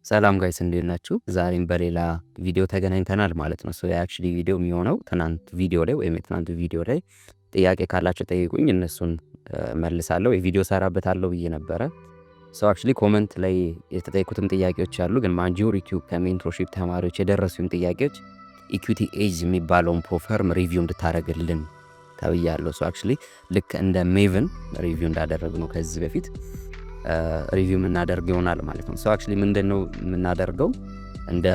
ሰላም ጋይስ እንዴት ናችሁ? ዛሬም በሌላ ቪዲዮ ተገናኝተናል ማለት ነው። የአክቹዋሊ ቪዲዮ የሚሆነው ትናንት ቪዲዮ ላይ ወይም የትናንቱ ቪዲዮ ላይ ጥያቄ ካላችሁ ጠይቁኝ፣ እነሱን መልሳለሁ። የቪዲዮ ሰራበታለሁ ብዬ ነበረ። አክቹዋሊ ኮመንት ላይ የተጠየቁትም ጥያቄዎች አሉ፣ ግን ማጆሪቲው ከሜንቶርሺፕ ተማሪዎች የደረሱም ጥያቄዎች ኢኩዊቲ ኤጅ የሚባለውን ፕሮፈርም ሪቪው እንድታደርግልን ተብያለሁ። አክቹዋሊ ልክ እንደ ሜቭን ሪቪው እንዳደረግ ነው ከዚህ በፊት ሪቪው የምናደርግ ይሆናል ማለት ነው። አክቹዋሊ ምንድነው የምናደርገው? እንደ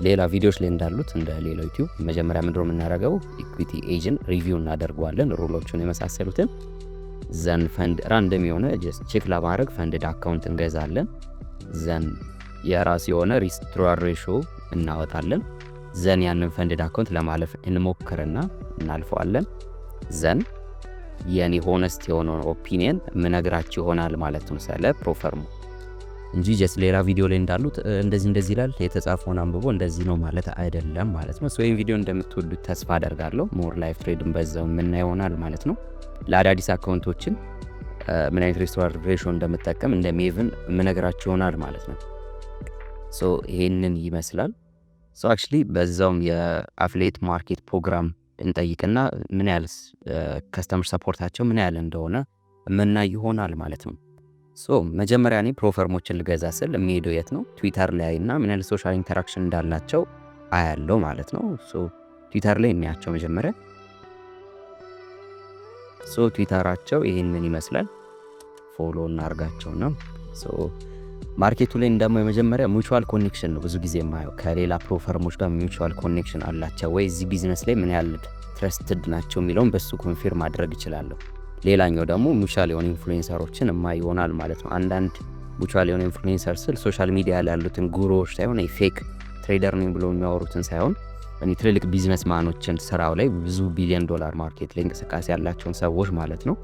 ሌላ ቪዲዮዎች ላይ እንዳሉት እንደ ሌላ ዩቲዩብ መጀመሪያ ምንድነው የምናደርገው? ኢኩዊቲ ኤጅን ሪቪው እናደርገዋለን፣ ሩሎቹን የመሳሰሉትን። ዘን ፈንድ ራንደም የሆነ ጀስት ቼክ ለማድረግ ፈንድድ አካውንት እንገዛለን። ዘን የራስ የሆነ ሪስትሮር ሬሾ እናወጣለን። ዘን ያንን ፈንድድ አካውንት ለማለፍ እንሞክርና እናልፈዋለን። ዘን የኔ ሆነስት የሆነውን ኦፒኒየን ምነግራችሁ ይሆናል ማለት ነው ስለ ፕሮፈርሙ እንጂ ጀስት ሌላ ቪዲዮ ላይ እንዳሉት እንደዚህ ይላል የተጻፈውን አንብቦ እንደዚህ ነው ማለት አይደለም ማለት ነው። ይህን ቪዲዮ እንደምትወዱት ተስፋ አደርጋለሁ። ሞር ላይፍ ትሬድን በዛው የምናየው ይሆናል ማለት ነው። ለአዳዲስ አካውንቶችን ምን አይነት ሪስቶር ሬሾ እንደምጠቀም እንደ ሜቭን ምነግራችሁ ይሆናል ማለት ነው። ይሄንን ይመስላል። አክቹዋሊ በዛውም የአፍሌት ማርኬት ፕሮግራም እንጠይቅና ምን ያህል ከስተመር ሰፖርታቸው ምን ያህል እንደሆነ ምናይ ይሆናል ማለት ነው። መጀመሪያ እኔ ፕሮፈርሞችን ልገዛ ስል የሚሄደው የት ነው? ትዊተር ላይ እና ምን ያህል ሶሻል ኢንተራክሽን እንዳላቸው አያለው ማለት ነው። ትዊተር ላይ እናያቸው መጀመሪያ። ትዊተራቸው ይሄንን ይመስላል። ፎሎ እናርጋቸው ነው። ማርኬቱ ላይ እንደሞ የመጀመሪያ ሙቹዋል ኮኔክሽን ነው ብዙ ጊዜ የማየው። ከሌላ ፕሮፈርሞች ጋር ሙቹዋል ኮኔክሽን አላቸው ወይ እዚህ ቢዝነስ ላይ ምን ያህል ትረስትድ ናቸው የሚለውን በሱ ኮንፊርም ማድረግ እችላለሁ። ሌላኛው ደግሞ ሙቹዋል የሆኑ ኢንፍሉዌንሰሮችን የማይ ይሆናል ማለት ነው። አንዳንድ ሙቹዋል የሆኑ ኢንፍሉዌንሰር ስል ሶሻል ሚዲያ ላይ ያሉትን ጉሮዎች ሳይሆን ፌክ ትሬደር ነኝ ብሎ የሚያወሩትን ሳይሆን ትልልቅ ቢዝነስ ማኖችን ስራው ላይ ብዙ $1 ቢሊዮን ማርኬት ላይ እንቅስቃሴ ያላቸውን ሰዎች ማለት ነው።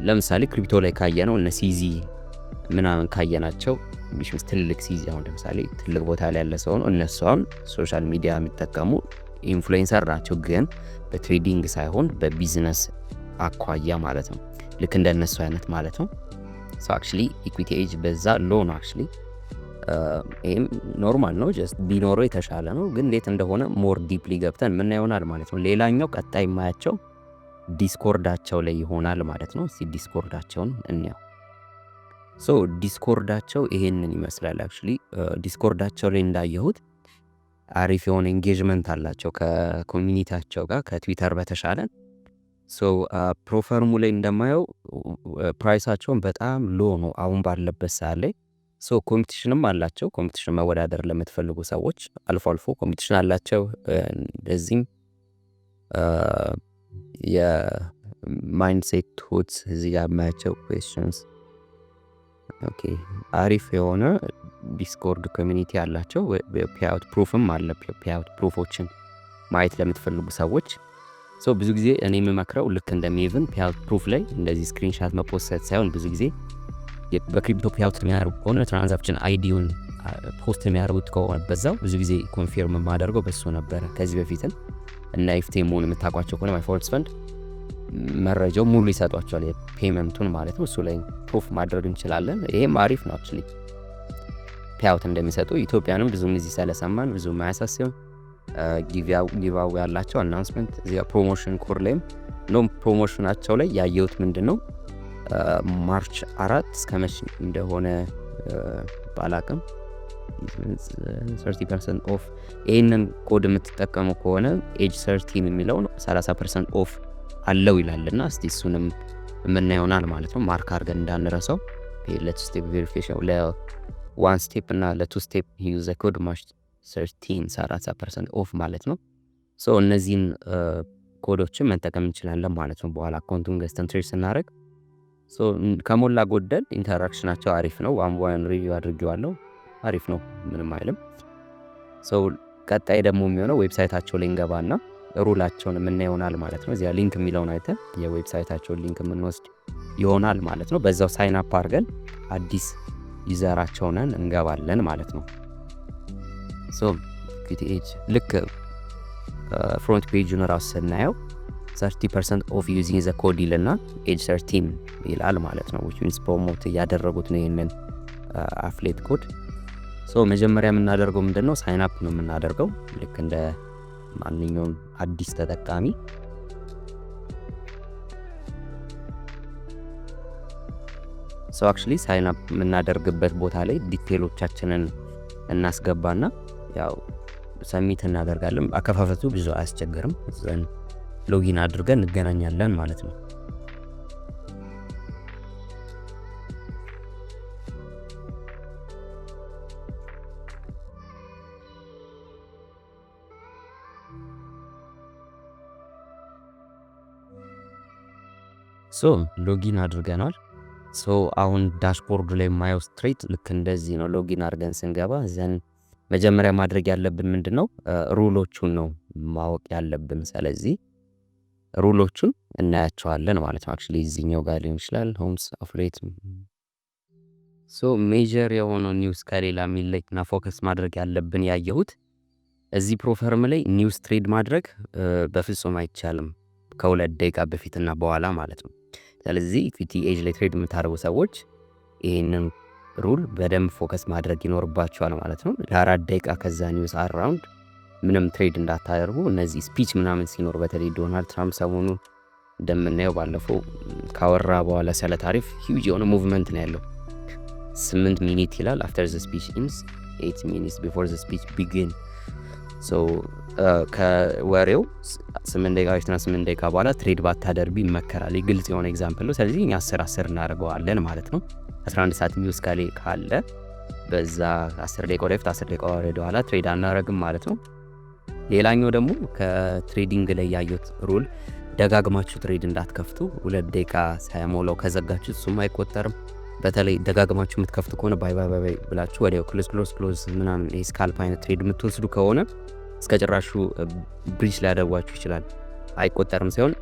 ለምሳሌ ክሪፕቶ ላይ ካየነው እነ ሲዚ ምናምን ካየናቸው ቢሽንስ ትልቅ ሲዚ አሁን ለምሳሌ ትልቅ ቦታ ላይ ያለ ሰው ነው። እነሱ አሁን ሶሻል ሚዲያ የሚጠቀሙ ኢንፍሉዌንሰር ናቸው፣ ግን በትሬዲንግ ሳይሆን በቢዝነስ አኳያ ማለት ነው። ልክ እንደነሱ አይነት ማለት ነው። አክቹዋሊ ኢኩዊቲ ኤጅ በዛ ሎ ነው። አክቹዋሊ ይሄም ኖርማል ነው፣ ጀስት ቢኖረው የተሻለ ነው። ግን እንዴት እንደሆነ ሞር ዲፕሊ ገብተን ምን ይሆናል ማለት ነው። ሌላኛው ቀጣይ የማያቸው ዲስኮርዳቸው ላይ ይሆናል ማለት ነው። ዲስኮርዳቸውን እንያው። ዲስኮርዳቸው ይሄንን ይመስላል። አክቹዋሊ ዲስኮርዳቸው ላይ እንዳየሁት አሪፍ የሆነ ኤንጌጅመንት አላቸው ከኮሚኒቲያቸው ጋር ከትዊተር በተሻለ። ፕሮፈርሙ ላይ እንደማየው ፕራይሳቸውን በጣም ሎ ነው አሁን ባለበት ሰዓት ላይ። ኮምፒቲሽንም አላቸው። ኮምፒቲሽን መወዳደር ለምትፈልጉ ሰዎች አልፎ አልፎ ኮምፒቲሽን አላቸው። እንደዚህም የማይንድሴት ቱትስ እዚህ ጋር የማያቸው ኩዌስችንስ አሪፍ የሆነ ዲስኮርድ ኮሚኒቲ አላቸው። ፔአውት ፕሩፍም አለ። ፔአውት ፕሩፎችን ማየት ለምትፈልጉ ሰዎች ብዙ ጊዜ እኔ የምመክረው ልክ እንደ ሜቭን ፔአውት ፕሩፍ ላይ እንደዚህ ስክሪንሻት መፖስት ሳይሆን ብዙ ጊዜ በክሪፕቶ ፔአውት የሚያደርጉ ከሆነ ትራንዛክሽን አይዲውን ፖስት የሚያደርጉት ከሆነ በዛው ብዙ ጊዜ ኮንፊርም የማደርገው በሱ ነበረ። ከዚህ በፊትም እና ኢፍቴሙን የምታውቋቸው ከሆነ ማይ ፎሬክስ ፈንድ መረጃው ሙሉ ይሰጧቸዋል፣ የፔመንቱን ማለት ነው። እሱ ላይ ፕሩፍ ማድረግ እንችላለን። ይሄም አሪፍ ነው። አክቹዋሊ ፔአውት እንደሚሰጡ ኢትዮጵያንም ብዙም እዚህ ስለሰማን ብዙ ማያሳስብም። ጊቫው ያላቸው አናውንስመንት እዚያ ፕሮሞሽን ኮር ላይም ነው። ፕሮሞሽናቸው ላይ ያየሁት ምንድነው ማርች 4 እስከ መቼ እንደሆነ ባላቅም 30% ኦፍ ይሄንን ኮድ የምትጠቀሙ ከሆነ ኤጅ 13 የሚለው 30% ኦፍ አለው ይላልና እስቲ እሱንም ምን ይሆናል ማለት ነው። ማርክ አድርገን እንዳንረሳው። ለቱ ስቴፕ ቬሪፊኬሽን ለዋን ስቴፕ እና ለቱ ስቴፕ ዩዝ ኮድ ማርች 13 30% ኦፍ ማለት ነው። እነዚህን ኮዶችን መጠቀም እንችላለን ማለት ነው። በኋላ አካውንቱን ገዝተን ትሬድ ስናደርግ ከሞላ ጎደል ኢንተራክሽናቸው አሪፍ ነው። ዋን ሪቪው አድርጌዋለሁ። አሪፍ ነው፣ ምንም አይልም። ቀጣይ ደግሞ የሚሆነው ዌብሳይታቸው ላይ እንገባና ሩላቸውን የምናየው ይሆናል ማለት ነው። እዚያ ሊንክ የሚለውን አይተን የዌብሳይታቸውን ሊንክ የምንወስድ ይሆናል ማለት ነው። በዛው ሳይን አፕ አድርገን አዲስ ዩዘራቸውን እንገባለን ማለት ነው። ኢኩዊቲ ኤጅ ልክ ፍሮንት ፔጁን ራሱ ስናየው 30% ኦፍ ዩዚንግ ዘ ኮድ ይልና ኤጅ 13 ይላል ማለት ነው። which means ፕሮሞት እያደረጉት ነው ይሄንን አፍሌት ኮድ። መጀመሪያ የምናደርገው ምንድነው ሳይን አፕ ነው የምናደርገው ልክ እንደ ማንኛውም አዲስ ተጠቃሚ። አክቹሊ ሳይን አፕ የምናደርግበት ቦታ ላይ ዲቴሎቻችንን እናስገባና ያው ሰሚት እናደርጋለን። አከፋፈቱ ብዙ አያስቸግርም። ዘን ሎጊን አድርገን እንገናኛለን ማለት ነው። ሎጊን አድርገናል። አሁን ዳሽቦርድ ላይ የማየው ስትሬት ልክ እንደዚህ ነው። ሎጊን አድርገን ስንገባ ዘን መጀመሪያ ማድረግ ያለብን ምንድነው ሩሎቹን ነው ማወቅ ያለብን። ስለዚህ ሩሎቹን እናያቸዋለን ማለት ነው። አክቹሊ እዚህኛው ጋር ሊሆን ይችላል ሆምስ አፍሌት። ሜጀር የሆነው ኒውስ ከሌላ የሚለይና ፎከስ ማድረግ ያለብን ያየሁት እዚህ ፕሮፈርም ላይ ኒውስ ትሬድ ማድረግ በፍጹም አይቻልም ከ2 ደቂቃ በፊትና በኋላ ማለት ነው። ስለዚህ ኤጅ ላይ ትሬድ የምታደርጉ ሰዎች ይህንን ሩል በደንብ ፎከስ ማድረግ ይኖርባቸዋል ማለት ነው። ለ4 ደቂቃ ከዛ ኒውስ አራውንድ ምንም ትሬድ እንዳታደርጉ። እነዚህ ስፒች ምናምን ሲኖር በተለይ ዶናልድ ትራምፕ ሰሞኑ እንደምናየው ባለፈው ካወራ በኋላ ስለ ታሪፍ ሂውጅ የሆነ ሙቭመንት ነው ያለው። 8 ሚኒት ይላል አፍተር ዘ ስፒች ኢንስ 8 ሚኒትስ ቢፎር ዘ ስፒች ቢጊን። ከወሬው 8 ደቂቃ በፊትና 8 ደቂቃ በኋላ ትሬድ ባታደርጉ ይመከራል። ግልጽ የሆነ ኤግዛምፕል ነው። ስለዚህ 10 እናደርገዋለን ማለት ነው። 11 ሰዓት ኒውስ ካለ በዛ 10 ደቂቃ ወደፊት 10 ደቂቃ ወደ ኋላ ትሬድ አናረግም ማለት ነው። ሌላኛው ደግሞ ከትሬዲንግ ላይ ያዩት ሩል ደጋግማችሁ ትሬድ እንዳትከፍቱ። 2 ደቂቃ ሳይሞላው ከዘጋችሁ እሱም አይቆጠርም። በተለይ ደጋግማችሁ የምትከፍቱ ከሆነ ባይ ብላችሁ ወዲያው ክሎዝ ምናምን ስካልፕ አይነት ትሬድ የምትወስዱ ከሆነ እስከ ጭራሹ ብሪጅ ሊያደርጓችሁ ይችላል። አይቆጠርም ሳይሆን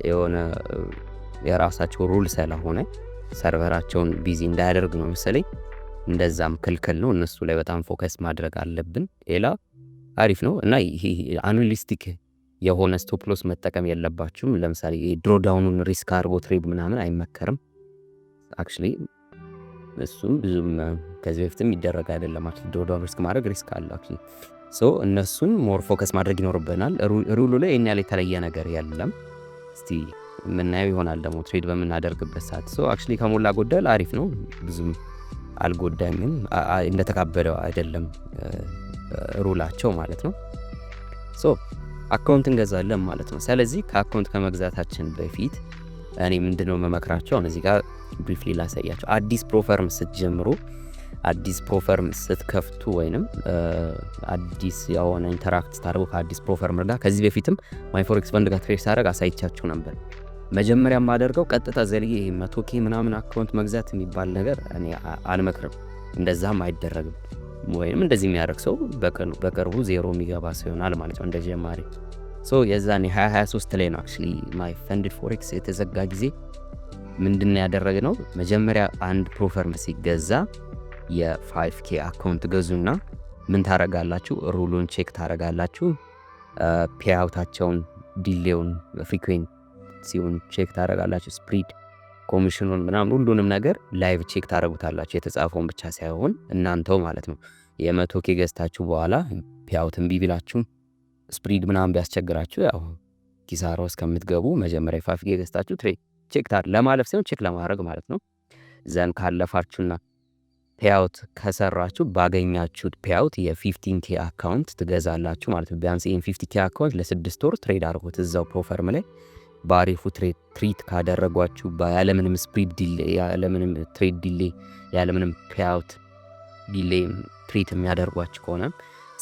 የሆነ የራሳቸው ሩል ስለሆነ ሰርቨራቸውን ቢዚ እንዳያደርግ ነው መሰለኝ። እንደዛም ክልክል ነው። እነሱ ላይ በጣም ፎከስ ማድረግ አለብን። ሌላ አሪፍ ነው እና ይሄ አናሊስቲክ የሆነ ስቶፕ ሎስ መጠቀም የለባችሁም። ለምሳሌ ድሮዳውኑን ሪስክ አድርጎ ትሬድ ምናምን አይመከርም። አክቹሊ እሱም ብዙም ከዚህ በፊትም ይደረግ አይደለም። ድሮዳውን ሪስክ ማድረግ ሪስክ አለው አክቹሊ። እነሱን ሞር ፎከስ ማድረግ ይኖርብናል። ሩሉ ላይ ይሄን ያለ የተለየ ነገር የለም። እስቲ የምናየው ይሆናል ደግሞ ትሬድ በምናደርግበት ሰዓት። አክቹሊ ከሞላ ጎደል አሪፍ ነው። ብዙም አልጎዳኝም። እንደተካበደው አይደለም ሩላቸው ማለት ነው። አካውንት እንገዛለን ማለት ነው። ስለዚህ ከአካውንት ከመግዛታችን በፊት እኔ ምንድነው መመክራቸው አሁን እዚህ ጋር ብሪፍሊ ላሳያቸው። አዲስ ፕሮፈርም ስትጀምሩ፣ አዲስ ፕሮፈርም ስትከፍቱ ወይንም አዲስ የሆነ ኢንተራክት ስታደርጉ ከአዲስ ፕሮፈርም ጋር ከዚህ በፊትም ማይፎሬክስ ፈንድ ጋር ትሬድ ሳደርግ አሳይቻችሁ ነበር። መጀመሪያ የማደርገው ቀጥታ ዘልዬ 100K ምናምን አካውንት መግዛት የሚባል ነገር እኔ አልመክርም። እንደዛም አይደረግም። ወይንም እንደዚህ የሚያደርግ ሰው በቅርቡ ዜሮ የሚገባ ሰው ይሆናል ማለት ነው እንደ ጀማሪ። የዛኔ 2023 ላይ ነው አክቹሊ ማይ ፈንድድ ፎሬክስ የተዘጋ ጊዜ ምንድነው ያደረግነው? መጀመሪያ አንድ ፕሮፈርም ሲገዛ የ5K አካውንት ገዙና ምን ታረጋላችሁ? ሩሉን ቼክ ታረጋላችሁ። ፔአውታቸውን፣ ዲሌውን፣ ፍሪኩዌንሲውን ቼክ ታረጋላችሁ። ስፕሪድ፣ ኮሚሽኑን ምናምን ሁሉንም ነገር ላይቭ ቼክ ታረጉታላችሁ። የተጻፈውን ብቻ ሳይሆን እናንተው ማለት ነው። የ100K ገዝታችሁ በኋላ ፔአውት እምቢ ቢላችሁ ስፕሪድ ምናምን ቢያስቸግራችሁ ያው ኪሳራ እስከምትገቡ መጀመሪያ 5K ገዝታችሁ ቼክ ለማለፍ ሳይሆን ቼክ ለማድረግ ማለት ነው። ዘን ካለፋችሁና ፔአውት ከሰራችሁ ባገኛችሁት ፔአውት የ15K አካውንት ትገዛላችሁ ማለት ነው። ቢያንስ ይሄን 50K አካውንት ለ6 ወር ትሬድ አድርጉት እዛው ፕሮፈርም ላይ። ባሪፉ ትሪት ካደረጓችሁ ያለምንም ስፕሪድ ዲሌ፣ ያለምንም ትሬድ ዲሌ፣ ያለምንም ፔአውት ዲሌ ትሪት የሚያደርጓችሁ ከሆነ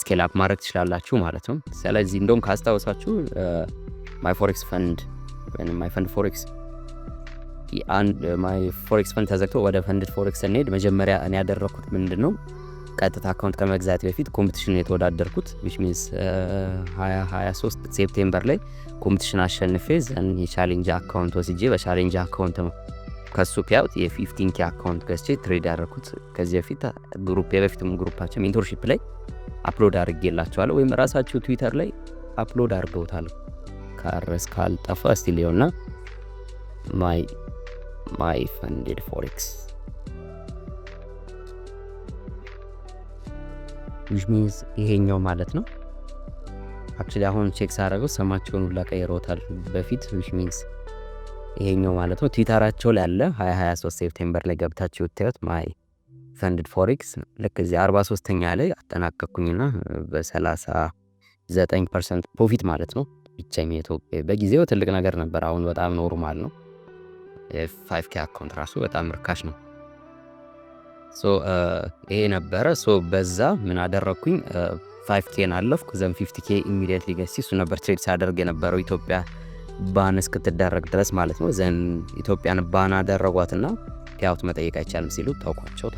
ስኬል አፕ ማድረግ ትችላላችሁ ማለት ነው። ስለዚህ እንደውም ካስታወሳችሁ ማይ ፎሬክስ ፈንድ ወይም ማይ ፈንድ ፎሬክስ ማይ ፎሬክስ ፈንድ ተዘግቶ ወደ ፈንድድ ፎሬክስ እንሄድ መጀመሪያ እኔ ያደረኩት ምንድነው ቀጥታ አካውንት ከመግዛት በፊት ኮምፒቲሽን የተወዳደርኩት which means 2023 ሴፕቴምበር ላይ ኮምፒቲሽን አሸንፌ ዘን የቻሌንጅ አካውንት ወስጄ በቻሌንጅ አካውንት ነው ከሱ ፒያውት የ15K አካውንት ገዝቼ ትሬድ ያደረኩት። ከዚህ በፊት በፊትም ግሩፓችን ሜንቶርሺፕ ላይ አፕሎድ አድርጌላችኋለሁ ወይም ራሳችሁ ትዊተር ላይ አፕሎድ አድርገውታል ካልጠፋ እስቲ ሊሆንና ማይ ፈንድድ ፎሬክስ which means ይሄኛው ማለት ነው። አክቹሊ አሁን ቼክ ሳደርገው ስማቸውን ሁላ ቀይረውታል በፊት which means ይሄኛው ማለት ነው። ትዊተራቸው ላይ አለ 2023 ሴፕቴምበር ላይ ገብታችሁ ብታዩት ማይ ፈንድድ ፎሬክስ ልክ እዚህ 43ኛ ላይ አጠናቀቅኩኝና በ39% ፕሮፊት ማለት ነው። ብቻኝ ኢትዮጵያ በጊዜው ትልቅ ነገር ነበር። አሁን በጣም ኖርማል ነው። የ5K አካውንት ራሱ በጣም ርካሽ ነው። ይሄ ነበረ። በዛ ምን አደረግኩኝ 5Kን አለፍኩ። ዘን 50K ኢሚዲየትሊ ገዝቼ እሱ ነበር ትሬድ ሳደርግ የነበረው ኢትዮጵያ ባን እስክትደረግ ድረስ ማለት ነው። ዘን ኢትዮጵያን ባን አደረጓትና ፒያውት መጠየቅ አይቻልም ሲሉ ተውኳቸው።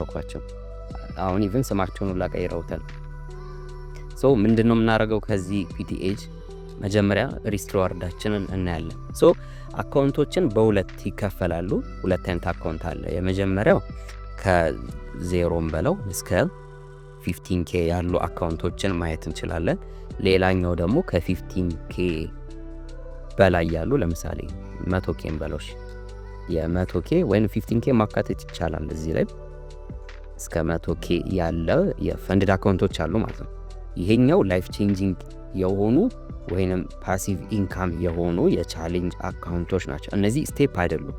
አሁን ኢቭን ስማቸውን ሁላ ቀይረውታል። ምንድነው የምናደርገው ከዚህ ፒቲኤጅ መጀመሪያ ሪስክ ሪዋርዳችንን እናያለን። አካውንቶችን በሁለት ይከፈላሉ። ሁለት አይነት አካውንት አለ። የመጀመሪያው ከዜሮም በለው እስከ 15K ያሉ አካውንቶችን ማየት እንችላለን። ሌላኛው ደግሞ ከ15K በላይ ያሉ ለምሳሌ 100K በለውሽ የ100K ወይም 15K ማካተት ይቻላል። እዚህ ላይ እስከ 100K ያለ የፈንድድ አካውንቶች አሉ ማለት ነው። ይሄኛው ላይፍ ቼንጂንግ የሆኑ ወይንም ፓሲቭ ኢንካም የሆኑ የቻሌንጅ አካውንቶች ናቸው። እነዚህ ስቴፕ አይደሉም።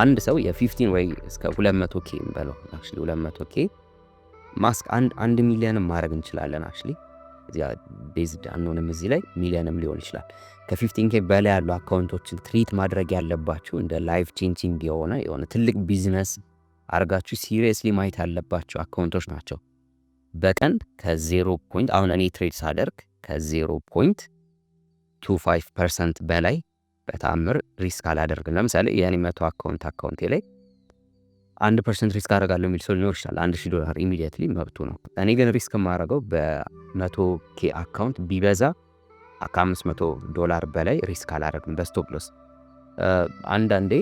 አንድ ሰው የ15 ወይ እስከ 200K በለው አክቹሊ 200K ማስክ 1 ሚሊዮንም ማድረግ እንችላለን። አክቹሊ እዚያ ቤዝድ አንሆንም እዚህ ላይ ሚሊዮንም ሊሆን ይችላል። ከ15K በላይ ያሉ አካውንቶችን ትሪት ማድረግ ያለባችሁ እንደ ላይፍ ቼንጂንግ የሆነ ትልቅ ቢዝነስ አርጋችሁ ሲሪየስሊ ማየት ያለባችሁ አካውንቶች ናቸው። በቀን ከ0 ፖይንት አሁን እኔ ትሬድ ሳደርግ ከ0.25% በላይ በታምር ሪስክ አላደርግም። ለምሳሌ የኔ 100 አካውንቴ ላይ 1% ሪስክ አደርጋለሁ የሚል ሰው ሊኖር ይችላል። $1000 ኢሚዲየትሊ መብቱ ነው። እኔ ግን ሪስክ የማደርገው በ100K አካውንት ቢበዛ $500 በላይ ሪስክ አላደርግም በስቶፕ ሎስ። አንዳንዴ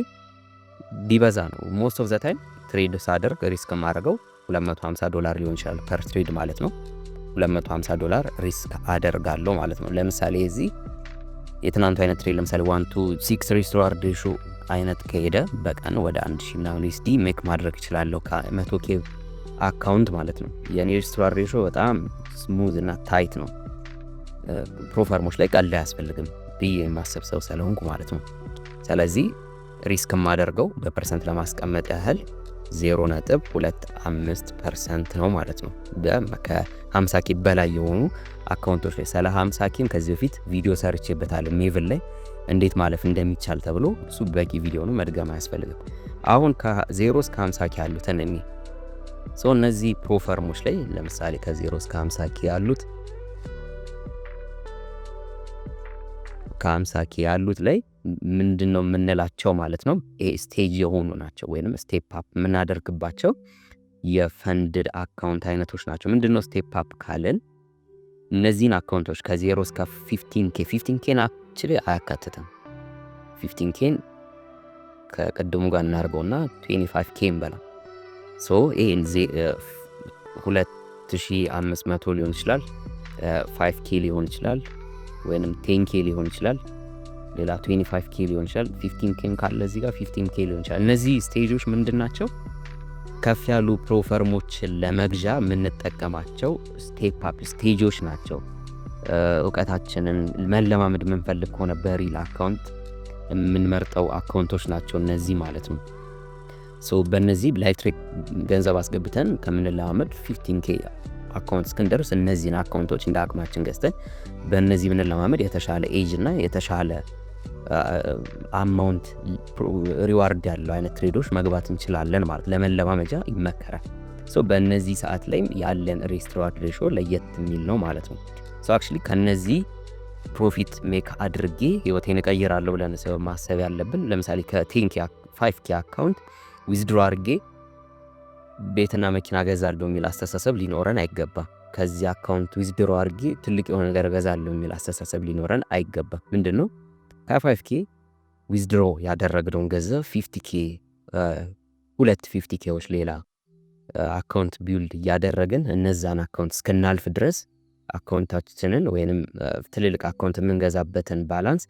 ቢበዛ ነው ሞስት ኦፍ ዘ ታይም ትሬድ ሳደርግ ሪስክ የማደርገው $250 ሊሆን ይችላል ፐር ትሬድ ማለት ነው። $250 ሪስክ አደርጋለሁ ማለት ነው። ለምሳሌ እዚህ የትናንቱ አይነት ትሬድ ለምሳሌ 1-to-6 ሪስክ ሪዋርድ ሬሾ አይነት ከሄደ በቀን ወደ 1000 ምናምን USD ሜክ ማድረግ እችላለሁ ከ100K አካውንት ማለት ነው። የኔ ሪስክ ሪዋርድ ሬሾ በጣም ስሙዝ እና ታይት ነው። ፕሮፈርሞች ላይ ቀልድ አያስፈልግም ብዬ የማሰብ ሰው ስለሆንኩ ማለት ነው። ስለዚህ ሪስክ የማደርገው በፐርሰንት ለማስቀመጥ ያህል 0.25% ነው ማለት ነው። ከ50K በላይ የሆኑ አካውንቶች ላይ ስለ 50K ከዚህ በፊት ቪዲዮ ሰርቼበታለሁ ሜቭል ላይ እንዴት ማለፍ እንደሚቻል ተብሎ እሱ በቂ ቪዲዮ ነው፣ መድገም አያስፈልግም። አሁን ከ0 እስከ 50K ያሉትን እነዚህ ፕሮፈርሞች ላይ ለምሳሌ ከ0 እስከ 50K ያሉት ከ50K ያሉት ላይ ምንድነው የምንላቸው ማለት ነው? ስቴጅ የሆኑ ናቸው ወይንም ስቴፕ አፕ የምናደርግባቸው የፈንድድ አካውንት አይነቶች ናቸው። ምንድነው ስቴፕ አፕ ካለን እነዚህን አካውንቶች ከ0 እስከ 15Kን አክቹሊ አያካትትም። 15Kን ከቅድሙ ጋር እናርገውና 25Kን በላ ይሄን 2500 ሊሆን ይችላል፣ 5K ሊሆን ይችላል፣ ወይንም 10K ሊሆን ይችላል፣ ሌላ 25K ሊሆን ይችላል። 15Kን ካለ እዚህ ጋር 15K ሊሆን ይችላል። እነዚህ ስቴጆች ምንድን ናቸው? ከፍ ያሉ ፕሮፈርሞችን ለመግዣ የምንጠቀማቸው ስቴፕ አፕ ስቴጆች ናቸው። እውቀታችንን መለማመድ የምንፈልግ ከሆነ በሪል አካውንት የምንመርጠው አካውንቶች ናቸው እነዚህ ማለት ነው። በእነዚህ ላይፍ ትሬክ ገንዘብ አስገብተን ከምንለማመድ 15K አካውንት እስክንደርስ እነዚህን አካውንቶች እንደ አቅማችን ገዝተን በእነዚህ ብንለማመድ የተሻለ ኤጅ እና የተሻለ አማውንት ሪዋርድ ያለው አይነት ትሬዶች መግባት እንችላለን ማለት ለመለማመጃ ይመከራል። በእነዚህ ሰዓት ላይም ያለን ሪስክ ሪዋርድ ሬሾ ለየት የሚል ነው ማለት ነው። አክቹሊ ከነዚህ ፕሮፊት ሜክ አድርጌ ህይወቴን እቀይራለሁ ብለን ማሰብ ያለብን ለምሳሌ ከ5K አካውንት ዊዝድሮ አድርጌ ቤትና መኪና ገዛለሁ የሚል አስተሳሰብ ሊኖረን አይገባም። ከዚህ አካውንት ዊዝድሮ አድርጌ ትልቅ የሆነ ነገር ገዛለሁ የሚል አስተሳሰብ ሊኖረን አይገባም። ምንድነው ከ5K ዊዝድሮ ያደረግነውን ገንዘብ 50K 50Kዎች ሌላ አካውንት ቢውልድ እያደረግን እነዛን አካውንት እስክናልፍ ድረስ አካውንታችንን ወይንም ትልልቅ አካውንት የምንገዛበትን ባላንስ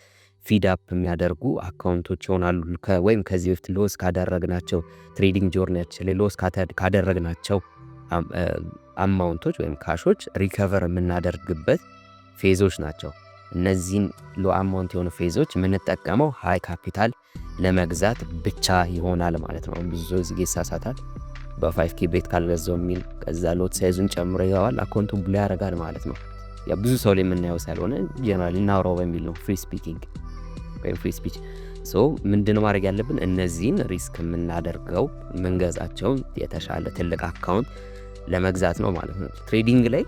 ፊድ አፕ የሚያደርጉ አካውንቶች ይሆናሉ። ወይም ከዚህ በፊት ሎስ ካደረግናቸው ትሬዲንግ ጆርኒያችን ላይ ሎስ ካደረግናቸው አማውንቶች ወይም ካሾች ሪከቨር የምናደርግበት ፌዞች ናቸው። እነዚህን ሎ አማውንት የሆኑ ፌዞች የምንጠቀመው ሃይ ካፒታል ለመግዛት ብቻ ይሆናል ማለት ነው። ብዙ ጊዜ ይሳሳታል። በ5K ቤት ካልገዛው የሚል ከዛ ሎት ሳይዙን ጨምሮ ይገባል፣ አካውንቱን ብሎ ያደርጋል ማለት ነው። ያ ብዙ ሰው ላይ የምናየው ሳይሆን ጀነራሊ እናውራው በሚል ነው ፍሪ ስፒኪንግ ወይም ፍሪ ስፒች። ሶ ምንድነው ማድረግ ያለብን? እነዚህን ሪስክ የምናደርገው የምንገዛቸውን የተሻለ ትልቅ አካውንት ለመግዛት ነው ማለት ነው። ትሬዲንግ ላይ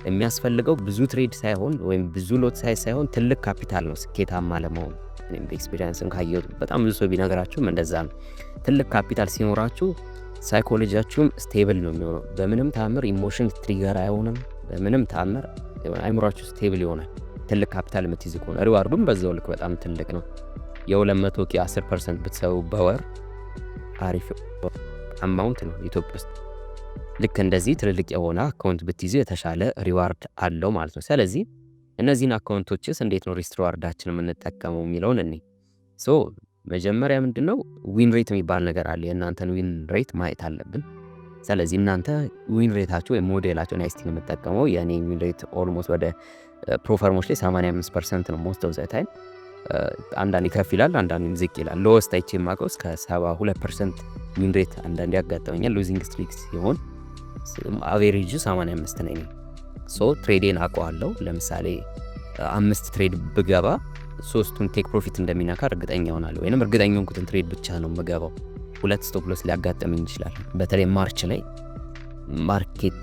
የሚያስፈልገው ብዙ ትሬድ ሳይሆን ወይም ብዙ ሎት ሳይዝ ሳይሆን ትልቅ ካፒታል ነው ስኬታማ ለመሆን። እኔም በኤክስፒሪየንስን ካየሁት በጣም ብዙ ሰው ቢነግራችሁም እንደዛ ነው። ትልቅ ካፒታል ሲኖራችሁ ሳይኮሎጂያችሁም ስቴብል ነው የሚሆነው። በምንም ታምር ኢሞሽን ትሪገር አይሆንም። በምንም ታምር አይምሯችሁ ስቴብል ይሆናል። ትልቅ ካፒታል የምትይዙ ከሆነ ሪዋርዱም በዛው ልክ በጣም ትልቅ ነው። የ200 10% ብትሰሩ በወር አሪፍ አማውንት ነው ኢትዮጵያ ውስጥ። ልክ እንደዚህ ትልልቅ የሆነ አካውንት ብትይዙ የተሻለ ሪዋርድ አለው ማለት ነው። ስለዚህ እነዚህን አካውንቶችስ እንዴት ነው ሪዋርዳችን የምንጠቀመው የሚለውን እኔ መጀመሪያ ምንድነው ዊን ሬት የሚባል ነገር አለ። የእናንተን ዊን ሬት ማየት አለብን። ስለዚህ እናንተ ዊን ሬታችሁ ወይም ሞዴላችሁ ነው ስቲል የምጠቀመው። የኔ ዊን ሬት ኦልሞስት ወደ ፕሮፈርሞች ላይ 85% ነው ሞስት ኦፍ ዘ ታይም። አንዳንዴ ከፍ ይላል፣ አንዳንዴ ዝቅ ይላል። ሎወስት አይቼ የማውቀው እስከ 72% ዊን ሬት አንዳንዴ ያጋጠመኛል። ሉዚንግ ስትሪክ ሲሆን አቬሬጁ 85 ነኝ። ሶ ትሬዴን አውቀዋለሁ። ለምሳሌ 5 ትሬድ ብገባ 3ቱን ቴክ ፕሮፊት እንደሚነካ እርግጠኛ ሆናለሁ። ወይንም እርግጠኛ ሆንኩትን ትሬድ ብቻ ነው የምገባው። 2 ስቶፕ ሎስ ሊያጋጥመኝ ይችላል። በተለይ ማርች ላይ ማርኬት